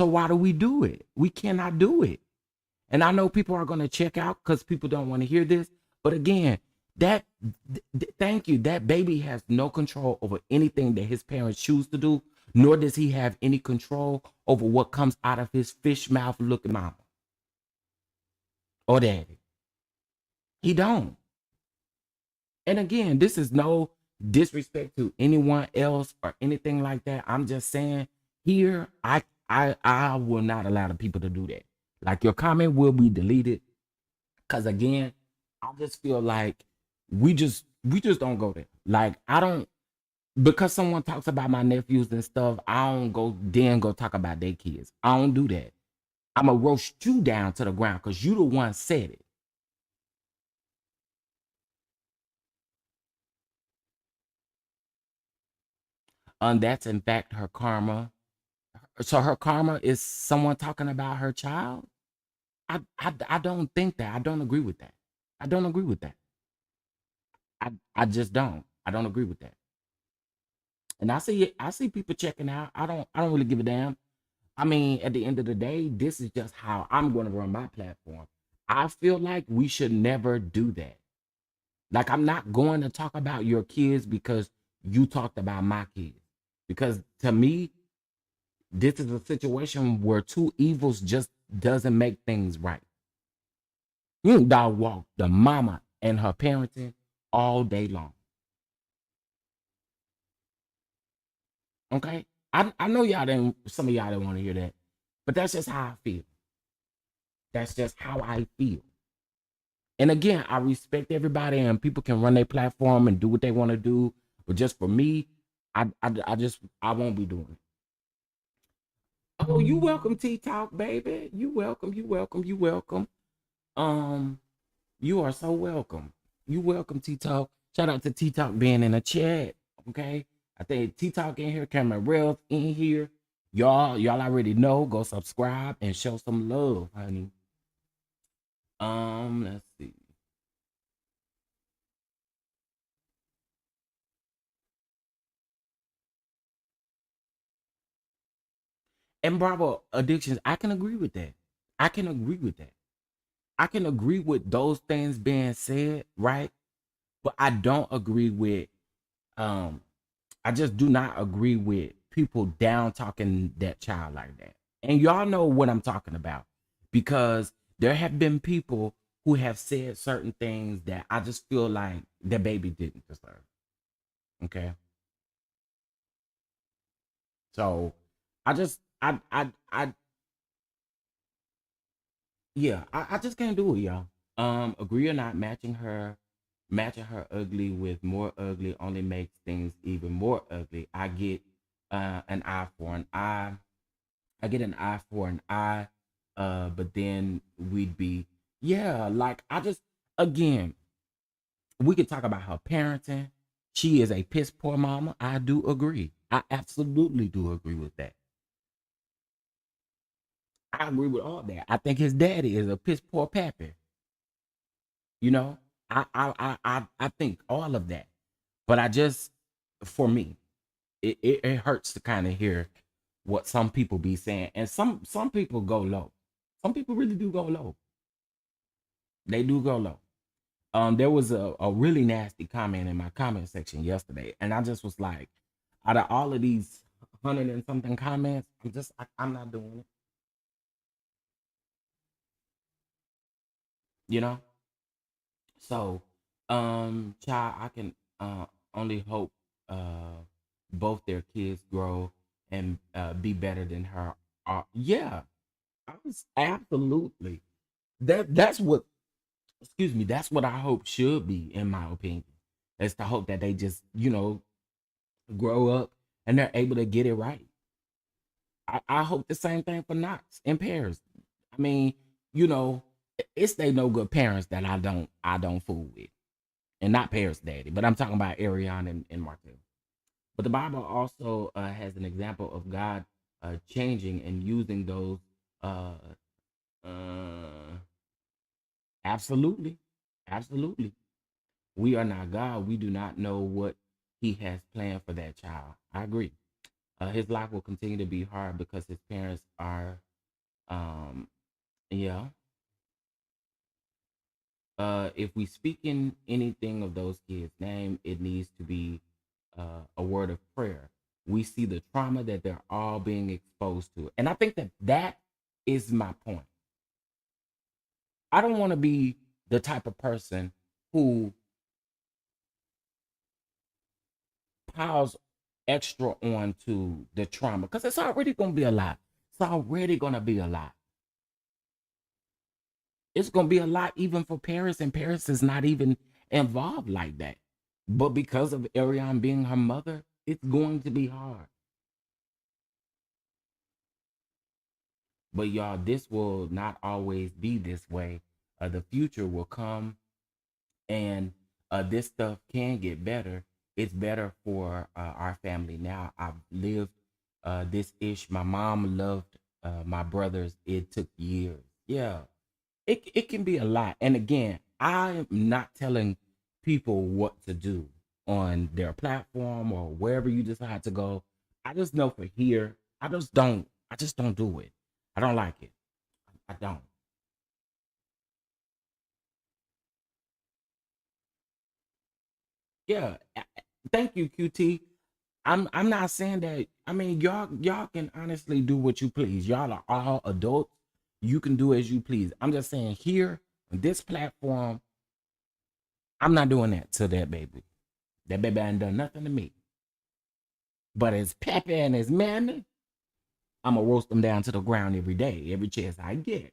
So why do we do it? We cannot do it. And I know people are going to check out because people don't want to hear this. But again, thank you. That baby has no control over anything that his parents choose to do, nor does he have any control over what comes out of his fish mouth looking mama or daddy. He don't. And again, this is no disrespect to anyone else or anything like that. I'm just saying here, I will not allow the people to do that. Like your comment will be deleted. Cause again, I just feel like we just don't go there. Like because someone talks about my nephews and stuff, I don't go talk about their kids. I don't do that. I'ma roast you down to the ground because you the one said it. And that's in fact her karma. So her karma is someone talking about her child. I don't think that. I don't agree with that. I don't agree with that. I just don't. I don't agree with that. And I see people checking out. I don't really give a damn. I mean, at the end of the day, this is just how I'm going to run my platform. I feel like we should never do that. Like I'm not going to talk about your kids because you talked about my kids. Because to me, this is a situation where two evils just doesn't make things right. You can dog walk the mama and her parenting all day long. Okay? I know y'all didn't some of y'all didn't want to hear that. But that's just how I feel. That's just how I feel. And again, I respect everybody and people can run their platform and do what they want to do. But just for me, I won't be doing it. Oh, you welcome, T Talk, baby. You welcome, you welcome, you welcome. Um, you are so welcome. You welcome, T Talk. Shout out to T Talk being in the chat. Okay. I think T Talk in here, Cameron Rails in here. Y'all already know. Go subscribe and show some love, honey. Let's see. And Bravo addictions, I can agree with that. I can agree with that. I can agree with those things being said, right? But I don't agree with um I just do not agree with people down talking that child like that. And y'all know what I'm talking about because there have been people who have said certain things that I just feel like the baby didn't deserve. Okay. So I just I yeah, I just can't do it, y'all. Agree or not, matching her ugly with more ugly only makes things even more ugly. I get an eye for an eye. I get an eye for an eye. But then we'd be, yeah, like I just again, we could talk about her parenting. She is a piss poor mama. I do agree. I absolutely do agree with that. I agree with all that. I think his daddy is a piss poor pappy. You know, I think all of that. But I just, for me, it hurts to kind of hear what some people be saying, and some people go low. Some people really do go low. They do go low. There was a really nasty comment in my comment section yesterday, and I just was like, out of all of these hundred and something comments, I'm not doing it. You know. So, child, I can only hope both their kids grow and be better than her. Yeah, I was absolutely that's what. Excuse me. That's what I hope should be, in my opinion. It's to hope that they just grow up and they're able to get it right. I hope the same thing for Knox and Paris. I mean, you know, it's they no good parents that I don't fool with. And not Paris daddy, but I'm talking about ARRIONE and Martell. But the Bible also has an example of God changing and using those. Uh, uh, absolutely, absolutely. We are not God. We do not know what He has planned for that child. I agree. His life will continue to be hard because his parents are, um, yeah. If we speak in anything of those kids' name, it needs to be a word of prayer. We see the trauma that they're all being exposed to, and I think that is my point. I don't want to be the type of person who piles extra onto the trauma because it's already going to be a lot. It's already going to be a lot. It's going to be a lot even for Paris, and Paris is not even involved like that. But because of Ariane being her mother, It's going to be hard. But y'all, this will not always be this way. The future will come, and this stuff can get better. It's better for our family now. I've lived this ish. My mom loved my brothers. It took years. Yeah, it can be a lot. And again, I'm not telling people what to do on their platform or wherever you decide to go. I just know for here, I just don't do it. I don't like it. I don't. Yeah. Thank you, QT. I'm not saying that. I mean, y'all can honestly do what you please. Y'all are all adults. You can do as you please. I'm just saying here on this platform, I'm not doing that to that baby. That baby ain't done nothing to me. But as Peppy and as Mammy, I'm gonna roast them down to the ground every day, every chance I get.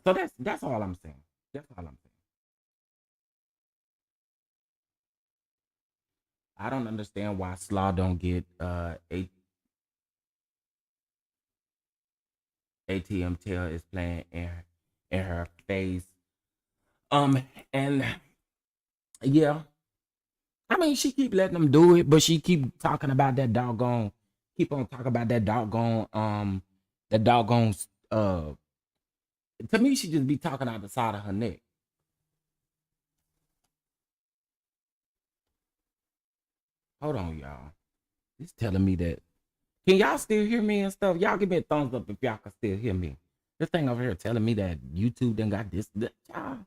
So that's all I'm saying. That's all I'm saying. I don't understand why Slaw don't get ATM tail is playing in her face. And yeah, I mean she keep letting them do it, but she keep talking about keep on talking about that doggone to me she just be talking out the side of her neck. Hold on, y'all. It's telling me that. Can y'all still hear me and stuff? Y'all give me a thumbs up if y'all can still hear me. This thing over here telling me that YouTube done got this. Y'all.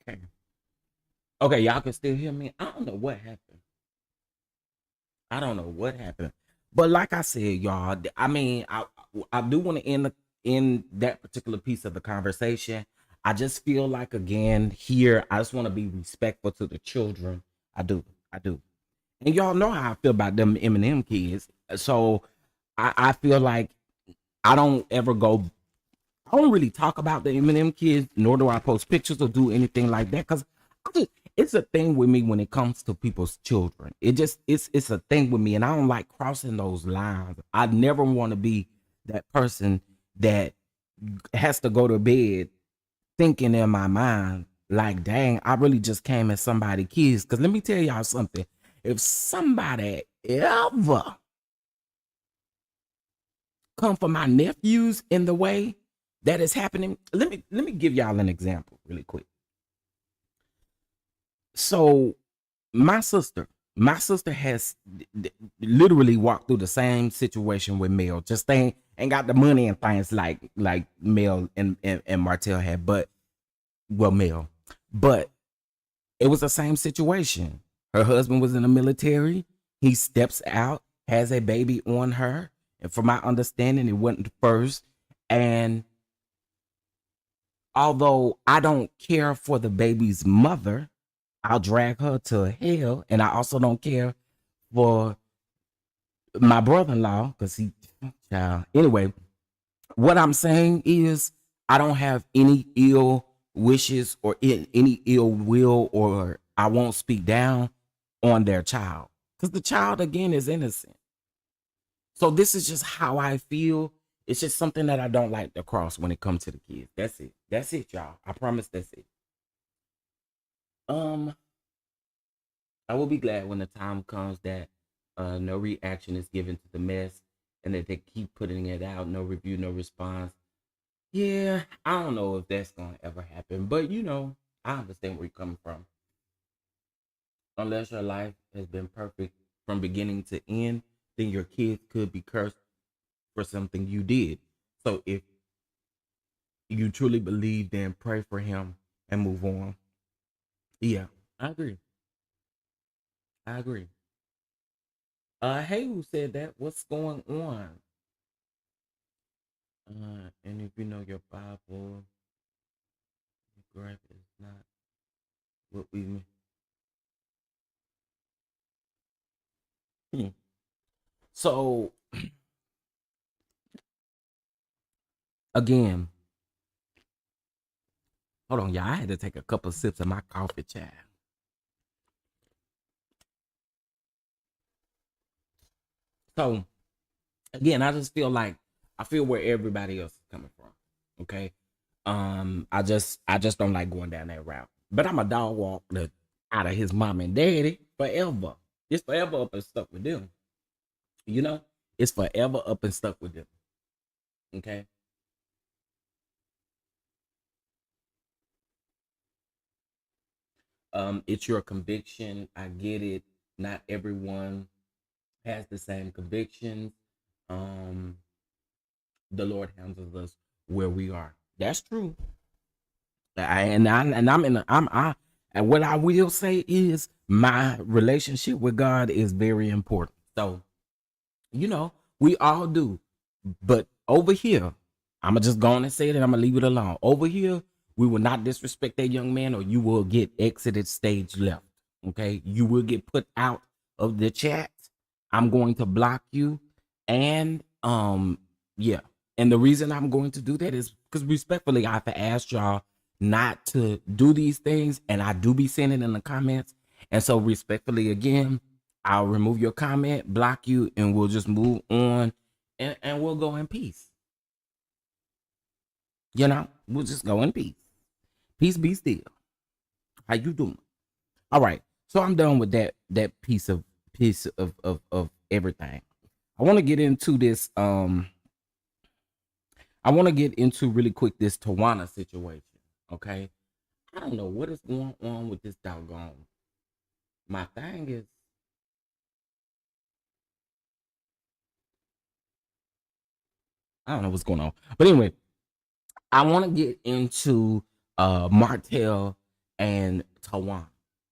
Okay. Okay, y'all can still hear me. I don't know what happened. I don't know what happened. But like I said, y'all, I mean, I do want to end that particular piece of the conversation. I just feel like again here, I just want to be respectful to the children. I do. I do. And y'all know how I feel about them Eminem kids. So I feel like I don't ever go I don't really talk about the Eminem kids, nor do I post pictures or do anything like that. Cause it's a thing with me when it comes to people's children. It's a thing with me, and I don't like crossing those lines. I never want to be that person that has to go to bed thinking in my mind, like, dang, I really just came at somebody's kids. Cause let me tell y'all something. If somebody ever come for my nephews in the way that is happening, let me give y'all an example really quick. So my sister has literally walked through the same situation with Mel. Just ain't got the money and things like Mel and Martell had, but well, Mel, but it was the same situation. Her husband was in the military. He steps out, has a baby on her, and from my understanding, it wasn't first. And although I don't care for the baby's mother, I'll drag her to hell. And I also don't care for my brother-in-law because he child. Anyway, what I'm saying is I don't have any ill wishes or any ill will, or I won't speak down on their child. Because the child again is innocent. So this is just how I feel. It's just something that I don't like to cross when it comes to the kids. That's it. That's it, y'all. I promise that's it. Um, I will be glad when the time comes that no reaction is given to the mess and that they keep putting it out, no review, no response. Yeah, I don't know if that's gonna ever happen, but I understand where you're coming from. Unless your life has been perfect from beginning to end, then your kids could be cursed for something you did. So if you truly believe, then pray for him and move on. Yeah, I agree. I agree. Hey, who said that? What's going on? And if you know your Bible, grab it. Not what we. Hmm. So again, hold on, y'all. I had to take a couple sips of my coffee chat. So again, I feel where everybody else is coming from. Okay. I just don't like going down that route. But I'm a dog walk out of his mom and daddy forever. It's forever up and stuck with them. You know, it's forever up and stuck with them. Okay. It's your conviction. I get it. Not everyone has the same convictions. Um, the Lord handles us where we are. That's true. And I'm in a, I'm I and what I will say is my relationship with God is very important. So, you know, we all do. But over here, I'ma just go on and say it and I'm gonna leave it alone. Over here, we will not disrespect that young man or you will get exited stage left. Okay. You will get put out of the chat. I'm going to block you. And yeah. And the reason I'm going to do that is because respectfully, I've asked y'all not to do these things, and I do be seeing it in the comments. And so respectfully again, I'll remove your comment, block you, and we'll just move on and we'll go in peace. You know, we'll just go in peace. Peace be still. How you doing? All right. So I'm done with that piece of everything. I want to get into this. I want to get into really quick this TAWANNA situation. Okay. I don't know what is going on with this doggone. My thing is, I don't know what's going on. But anyway, I want to get into MARTELL and TAWANNA.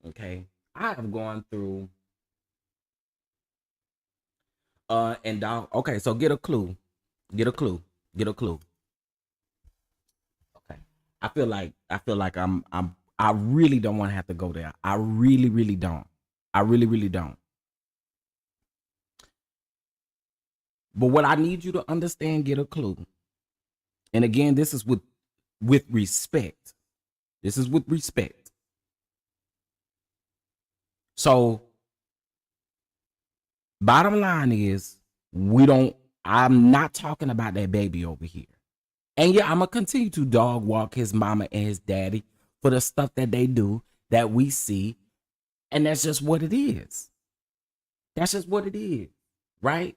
Okay. I have gone through and dog. Okay, so get a clue. Get a clue. Get a clue. Okay. I feel like I really don't want to have to go there. I really, really don't. I really, really don't. But what I need you to understand, get a clue. And again, this is with respect. This is with respect. So bottom line is we don't I'm not talking about that baby over here. And yeah, I'm gonna continue to dog walk his mama and his daddy for the stuff that they do that we see. And that's just what it is. That's just what it is. Right?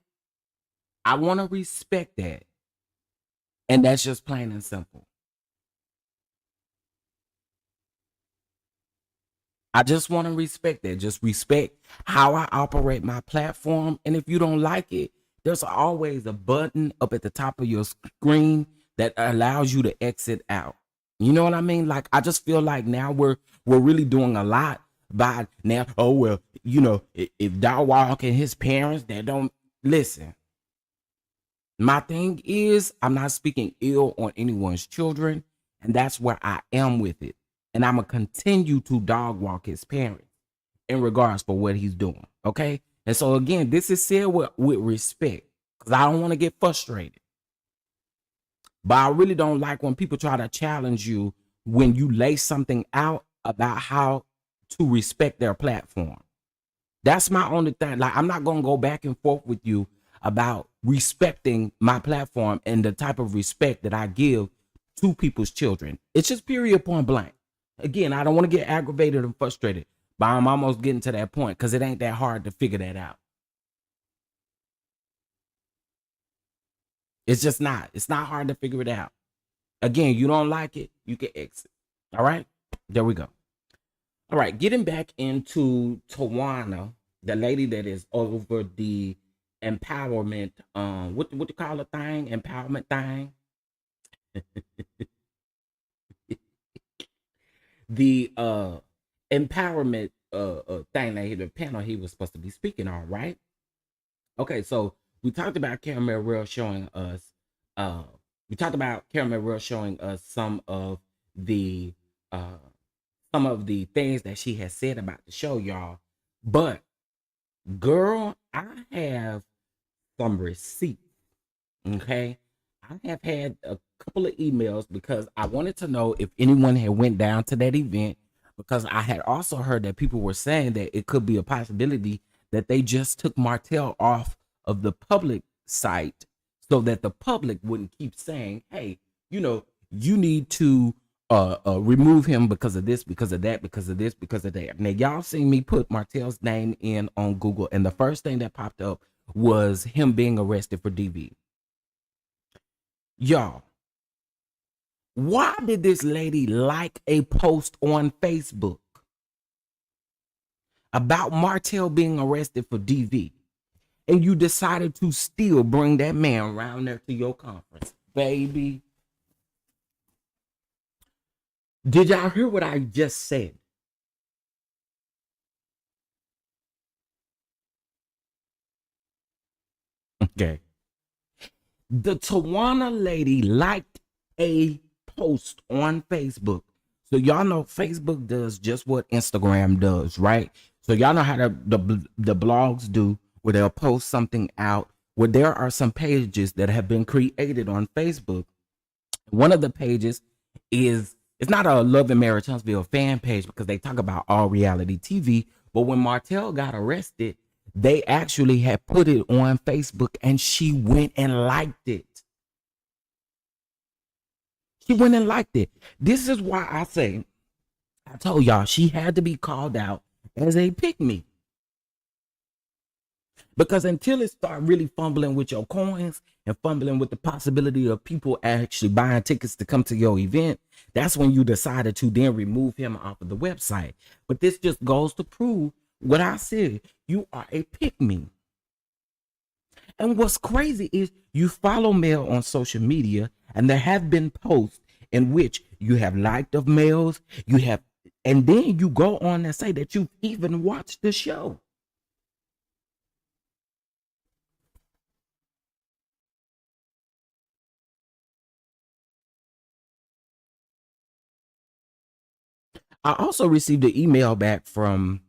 I want to respect that. And that's just plain and simple. I just want to respect that. Just respect how I operate my platform. And if you don't like it, there's always a button up at the top of your screen that allows you to exit out. You know what I mean? Like I just feel like now we're really doing a lot by now. Oh well, you know, if Dow Walk and his parents that don't listen. My thing is, I'm not speaking ill on anyone's children, and that's where I am with it. And I'm gonna continue to dog walk his parents in regards for what he's doing. Okay. And so again, this is said with respect because I don't want to get frustrated. But I really don't like when people try to challenge you when you lay something out about how to respect their platform. That's my only thing. Like, I'm not going to go back and forth with you about respecting my platform and the type of respect that I give to people's children. It's just period point blank. Again, I don't want to get aggravated and frustrated, but I'm almost getting to that point because it ain't that hard to figure that out. It's just not. It's not hard to figure it out. Again, you don't like it, you can exit. All right? There we go. All right, getting back into TAWANNA, the lady that is over the empowerment, what you call a thing? Empowerment thing. The empowerment thing that the panel he was supposed to be speaking on, right? Okay, so we talked about Caramel Real showing us uh we talked about Caramel Real showing us some of the uh some of the things that she has said about the show, y'all. But girl, I have some receipts. Okay. I have had a couple of emails because I wanted to know if anyone had went down to that event, because I had also heard that people were saying that it could be a possibility that they just took Martell off of the public site so that the public wouldn't keep saying, hey, you need to remove him because of this, because of that, because of this, because of that. Now, y'all seen me put Martell's name in on Google, and the first thing that popped up was him being arrested for DV. Y'all, why did this lady like a post on Facebook about Martell being arrested for DV, and you decided to still bring that man around there to your conference? Baby, did y'all hear what I just said? Okay. The TAWANNA lady liked a post on Facebook. So y'all know Facebook does just what Instagram does, right? So y'all know how the blogs do, where they'll post something out. Where there are some pages that have been created on Facebook. One of the pages is, it's not a Love and Marriage Huntsville fan page because they talk about all reality TV. But when Martell got arrested, they actually had put it on Facebook and she went and liked it. She went and liked it. This is why I say, I told y'all she had to be called out as a pick-me. Because until it start really fumbling with your coins and fumbling with the possibility of people actually buying tickets to come to your event, that's when you decided to then remove him off of the website. But this just goes to prove what I said. You are a pick-me. And what's crazy is you follow male on social media, and there have been posts in which you have liked of males, and then you go on and say that you've even watched the show. I also received an email back from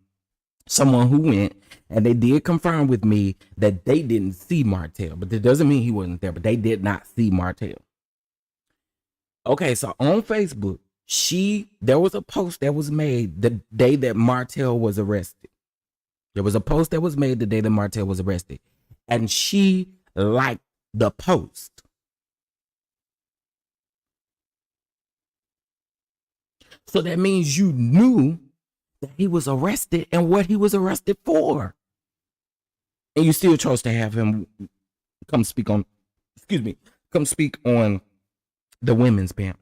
someone who went, and they did confirm with me that they didn't see Martell, but that doesn't mean he wasn't there, but they did not see Martell. Okay, so on Facebook, there was a post that was made the day that Martell was arrested. There was a post that was made the day that Martell was arrested, and she liked the post. So that means you knew that he was arrested and what he was arrested for. And you still chose to have him come speak on the women's panel.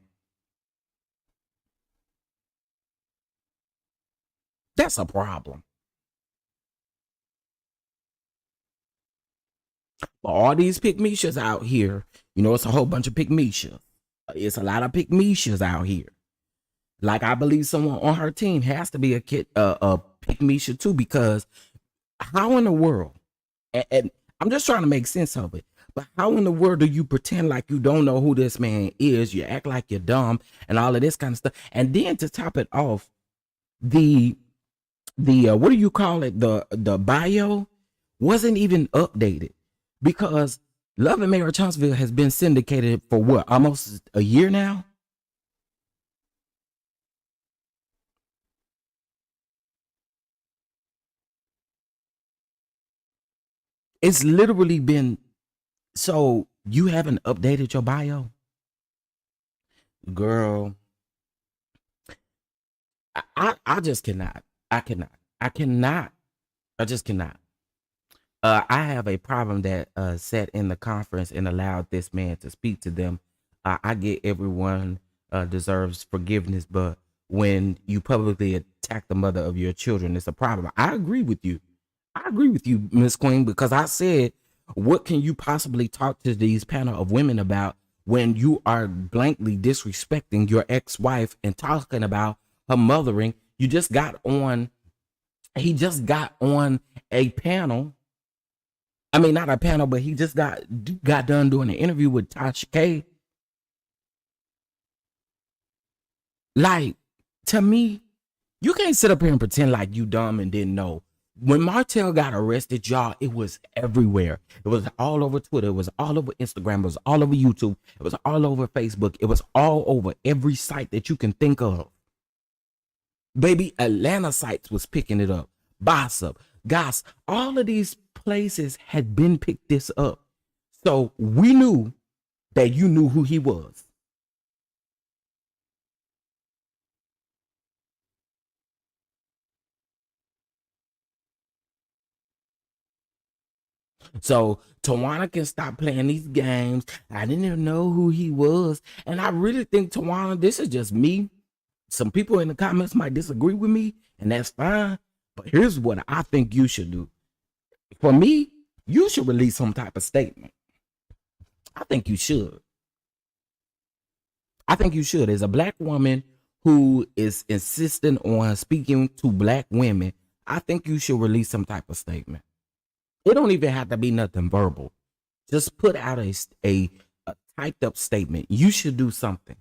That's a problem. But all these pick-me-shas out here, it's a whole bunch of pick-me-shas. It's a lot of pick-me-shas out here. Like, I believe someone on her team has to be a pick-me-sha too, because how in the world, and I'm just trying to make sense of it, but how in the world do you pretend like you don't know who this man is? You act like you're dumb and all of this kind of stuff. And then to top it off, the what do you call it? The bio wasn't even updated, because Love and Marriage Huntsville has been syndicated for what, almost a year now? It's literally been, so you haven't updated your bio? Girl, I just cannot. I just cannot. I have a problem that sat in the conference and allowed this man to speak to them. I get everyone deserves forgiveness, but when you publicly attack the mother of your children, it's a problem. I agree with you. Miss Queen, because I said, what can you possibly talk to these panel of women about when you are blankly disrespecting your ex-wife and talking about her mothering? He just got on a panel. I mean, not a panel, but he just got done doing an interview with Tasha K. Like, to me, You can't sit up here and pretend like you dumb and didn't know. When Martell got arrested, y'all, it was everywhere. It was all over Twitter. It was all over Instagram. It was all over YouTube. It was all over Facebook. It was all over every site that you can think of. Baby, Atlanta sites was picking it up. Boss Up, Goss, all of these places had been picked this up. So we knew that you knew who he was. So Tawanna can stop playing these games. I didn't even know who he was. And I really think, Tawanna, this is just me. Some people in the comments might disagree with me, and that's fine. But here's what I think you should do. For me, you should release some type of statement. I think you should. I think you should. As a black woman who is insisting on speaking to black women, I think you should release some type of statement. It don't even have to be nothing verbal. Just put out a typed up statement. You should do something.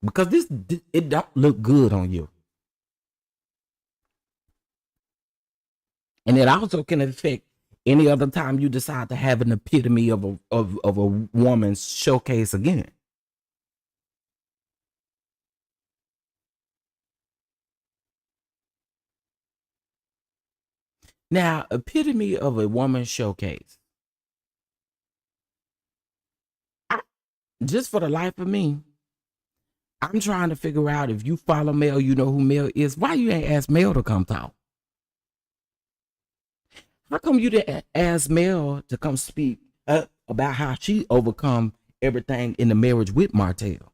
Because it don't look good on you. And it also can affect any other time you decide to have an epitome of a woman's showcase again. Now, epitome of a woman's showcase. Just for the life of me, I'm trying to figure out, if you follow Mel, you know who Mel is. Why you ain't ask Mel to come talk? How come you didn't ask Mel to come speak about how she overcome everything in the marriage with Martell?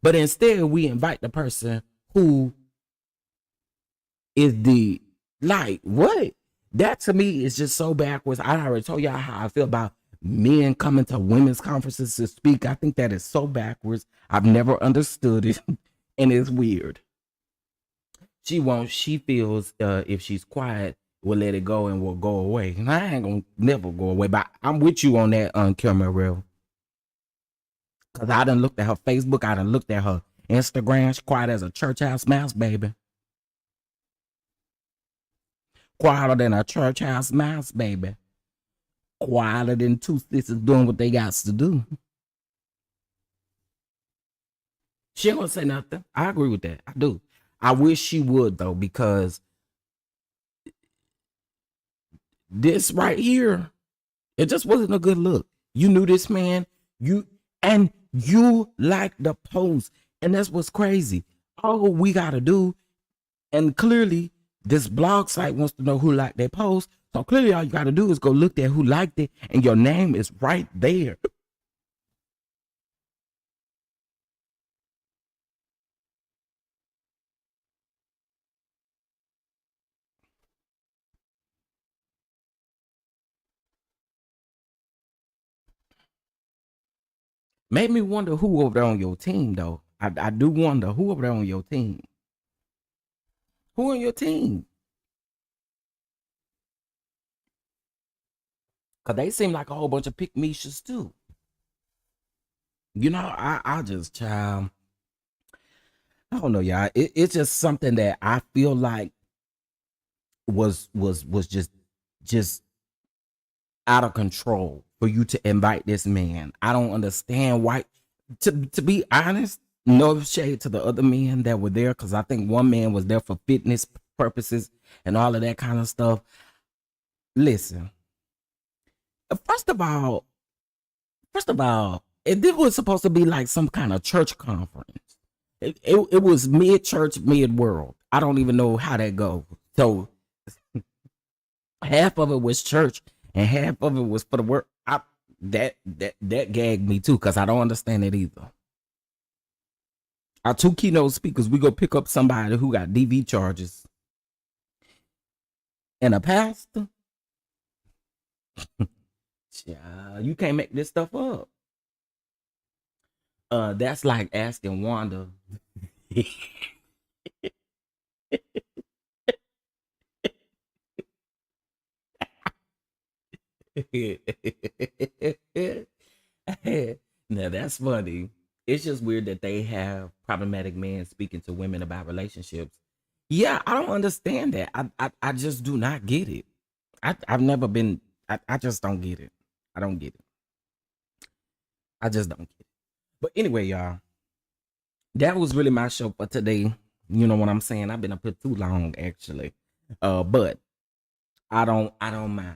But instead, we invite the person who is the, like, what? That to me is just so backwards. I already told y'all how I feel about men coming to women's conferences to speak. I think that is so backwards. I've never understood it, and it's weird. She feels if she's quiet, we'll let it go and we'll go away. And I ain't gonna never go away, but I'm with you on that, Camera Real. Cause I done looked at her Facebook, I done looked at her Instagram. She's quiet as a church house mouse, baby. Quieter than a church house mouse, baby. Quieter than two sisters doing what they got to do. She ain't gonna say nothing. I agree with that. I do. I wish she would, though, because this right here, it just wasn't a good look. You knew this man, you liked the post, and that's what's crazy. All we gotta do, and clearly this blog site wants to know who liked their post, so clearly all you gotta do is go look at who liked it, and your name is right there. Made me wonder who over there on your team, though. I do wonder who over there on your team. Who on your team? Cause they seem like a whole bunch of pick meshas too. You know, I just, child, I don't know, y'all. It's just something that I feel like was just out of control for you to invite this man. I don't understand why. To be honest, no shade to the other men that were there, because I think one man was there for fitness purposes and all of that kind of stuff. Listen, first of all, this was supposed to be like some kind of church conference. It was mid church, mid world. I don't even know how that goes. So half of it was church and half of it was for the work. That gagged me too, because I don't understand it either. Our two keynote speakers, we go pick up somebody who got DV charges and a pastor. Yeah, you can't make this stuff up. That's like asking Wanda. Now that's funny. It's just weird that they have problematic men speaking to women about relationships. Yeah, I don't understand that. I just do not get it. I've never been. I just don't get it. I don't get it. I just don't get it. But anyway, y'all, that was really my show for today. You know what I'm saying? I've been up here too long, actually. But I don't mind.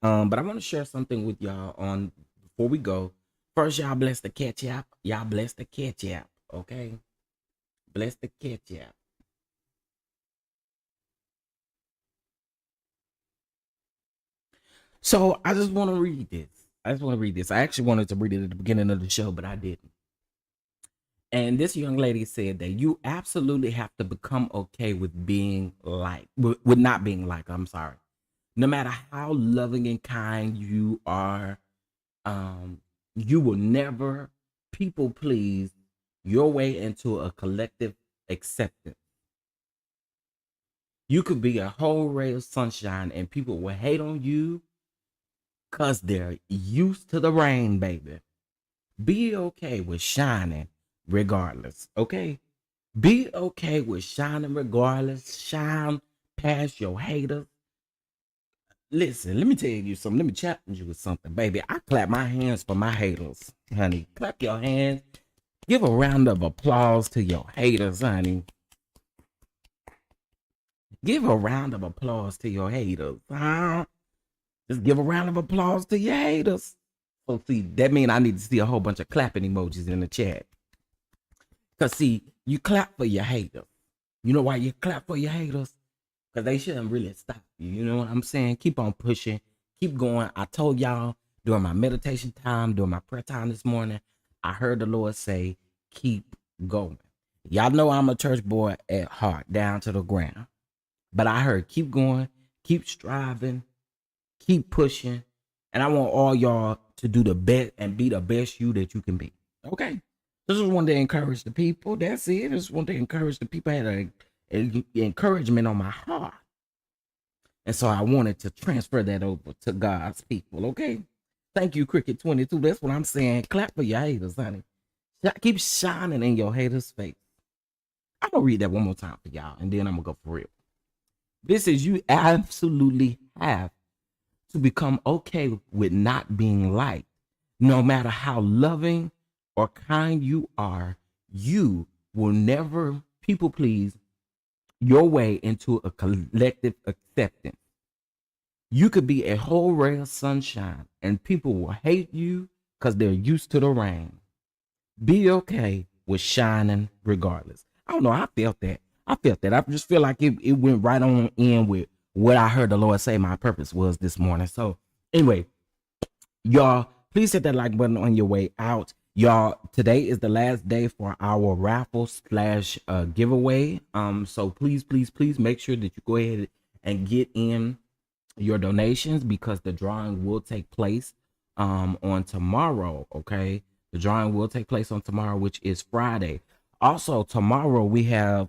But I want to share something with y'all on before we go. First, y'all bless the catch app. Y'all bless the catch app. Okay. Bless the catch app. So I just want to read this. I actually wanted to read it at the beginning of the show, but I didn't. And this young lady said that you absolutely have to become okay with being like, with not being like, I'm sorry. No matter how loving and kind you are, you will never people please your way into a collective acceptance. You could be a whole ray of sunshine and people will hate on you because they're used to the rain, baby. Be okay with shining regardless, okay? Be okay with shining regardless. Shine past your haters. Listen, let me tell you something. Let me challenge you with something, baby. I clap my hands for my haters, honey. Clap your hands. Give a round of applause to your haters, honey. Give a round of applause to your haters, huh? Just give a round of applause to your haters. So see, that means I need to see a whole bunch of clapping emojis in the chat. Cause see, you clap for your haters. You know why you clap for your haters? Because they shouldn't really stop you. You know what I'm saying? Keep on pushing. Keep going. I told y'all during my meditation time, during my prayer time this morning, I heard the Lord say, keep going. Y'all know I'm a church boy at heart, down to the ground. But I heard keep going, keep striving, keep pushing. And I want all y'all to do the best and be the best you that you can be. Okay? This is one to encourage the people. That's it. This is one to encourage the people. I had an encouragement on my heart. And so I wanted to transfer that over to God's people, okay? Thank you, Cricket 22. That's what I'm saying. Clap for your haters, honey. Keep shining in your haters' face. I'm going to read that one more time for y'all, and then I'm going to go for real. This is you absolutely have to become okay with not being liked. No matter how loving or kind you are, you will never people please your way into a collective acceptance. You could be a whole ray of sunshine and people will hate you because they're used to the rain. Be okay with shining regardless. I don't know. I felt that. I just feel like it went right on in with what I heard the Lord say my purpose was this morning. So anyway, y'all, please hit that like button on your way out. Y'all, today is the last day for our raffle slash giveaway. So please make sure that you go ahead and get in your donations because the drawing will take place on tomorrow. Okay, the drawing will take place on tomorrow, which is Friday. Also, tomorrow we have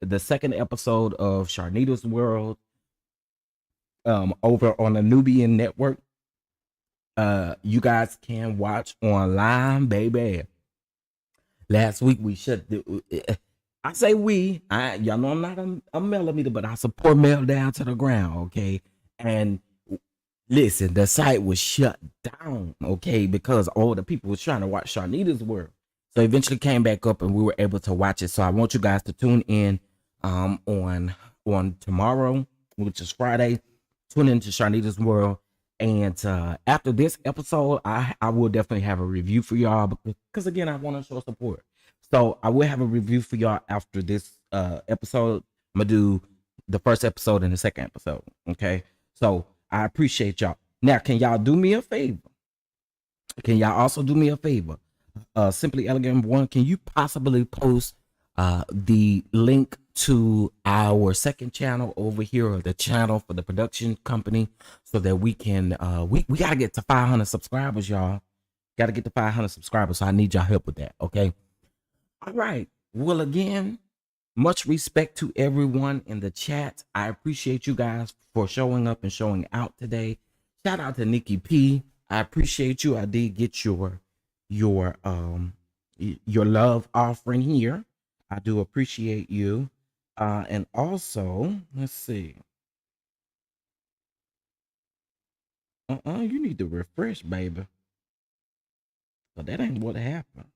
the second episode of Sharnita's World over on the Nubian Network. You guys can watch online, baby. Last week we shut the. I say we. Y'all know I'm not a millimeter, but I support Mel down to the ground. Okay, and listen, the site was shut down. Okay, because all the people was trying to watch Sharnita's World. So eventually came back up and we were able to watch it. So I want you guys to tune in on tomorrow, which is Friday. Tune into Sharnita's World. And after this episode, I will definitely have a review for y'all because again, I want to show support. So I will have a review for y'all after this episode. I'm gonna do the first episode and the second episode. Okay. So I appreciate y'all. Now, can y'all do me a favor? Can y'all also do me a favor? Simply Elegant One, can you possibly post the link to our second channel over here, or the channel for the production company, so that we can we gotta get to 500 subscribers, y'all. Gotta get to 500 subscribers, so I need y'all help with that. Okay. All right. Well, again, much respect to everyone in the chat. I appreciate you guys for showing up and showing out today. Shout out to Nikki P. I appreciate you. I did get your your love offering here. I do appreciate you. And also, let's see. You need to refresh, baby. But that ain't what happened.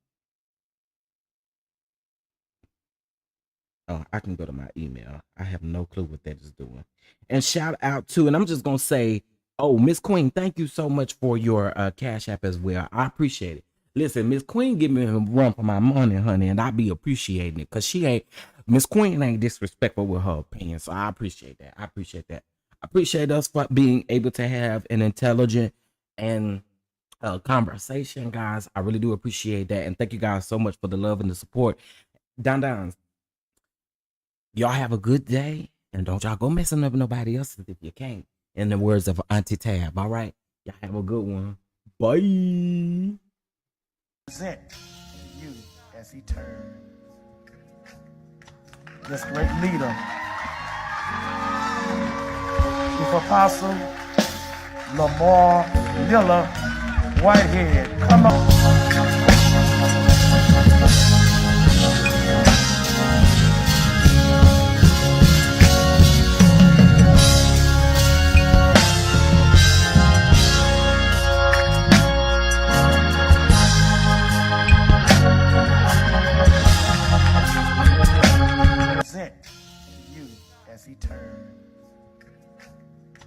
Oh, I can go to my email. I have no clue what that is doing. And shout out to, and I'm just gonna say, oh, Miss Queen, thank you so much for your Cash App as well. I appreciate it. Listen, Miss Queen give me a run for my money, honey, and I be appreciating it. Cause she ain't Miss Queen ain't disrespectful with her opinion. So I appreciate that. I appreciate that. I appreciate us for being able to have an intelligent and conversation, guys. I really do appreciate that. And thank you guys so much for the love and the support. Downs. Y'all have a good day, and don't y'all go messing up nobody else if you can't. In the words of Auntie Tab, all right? Y'all have a good one. Bye. Present you as he turns. This great leader, Chief Apostle Lamar Miller Whitehead. Come on.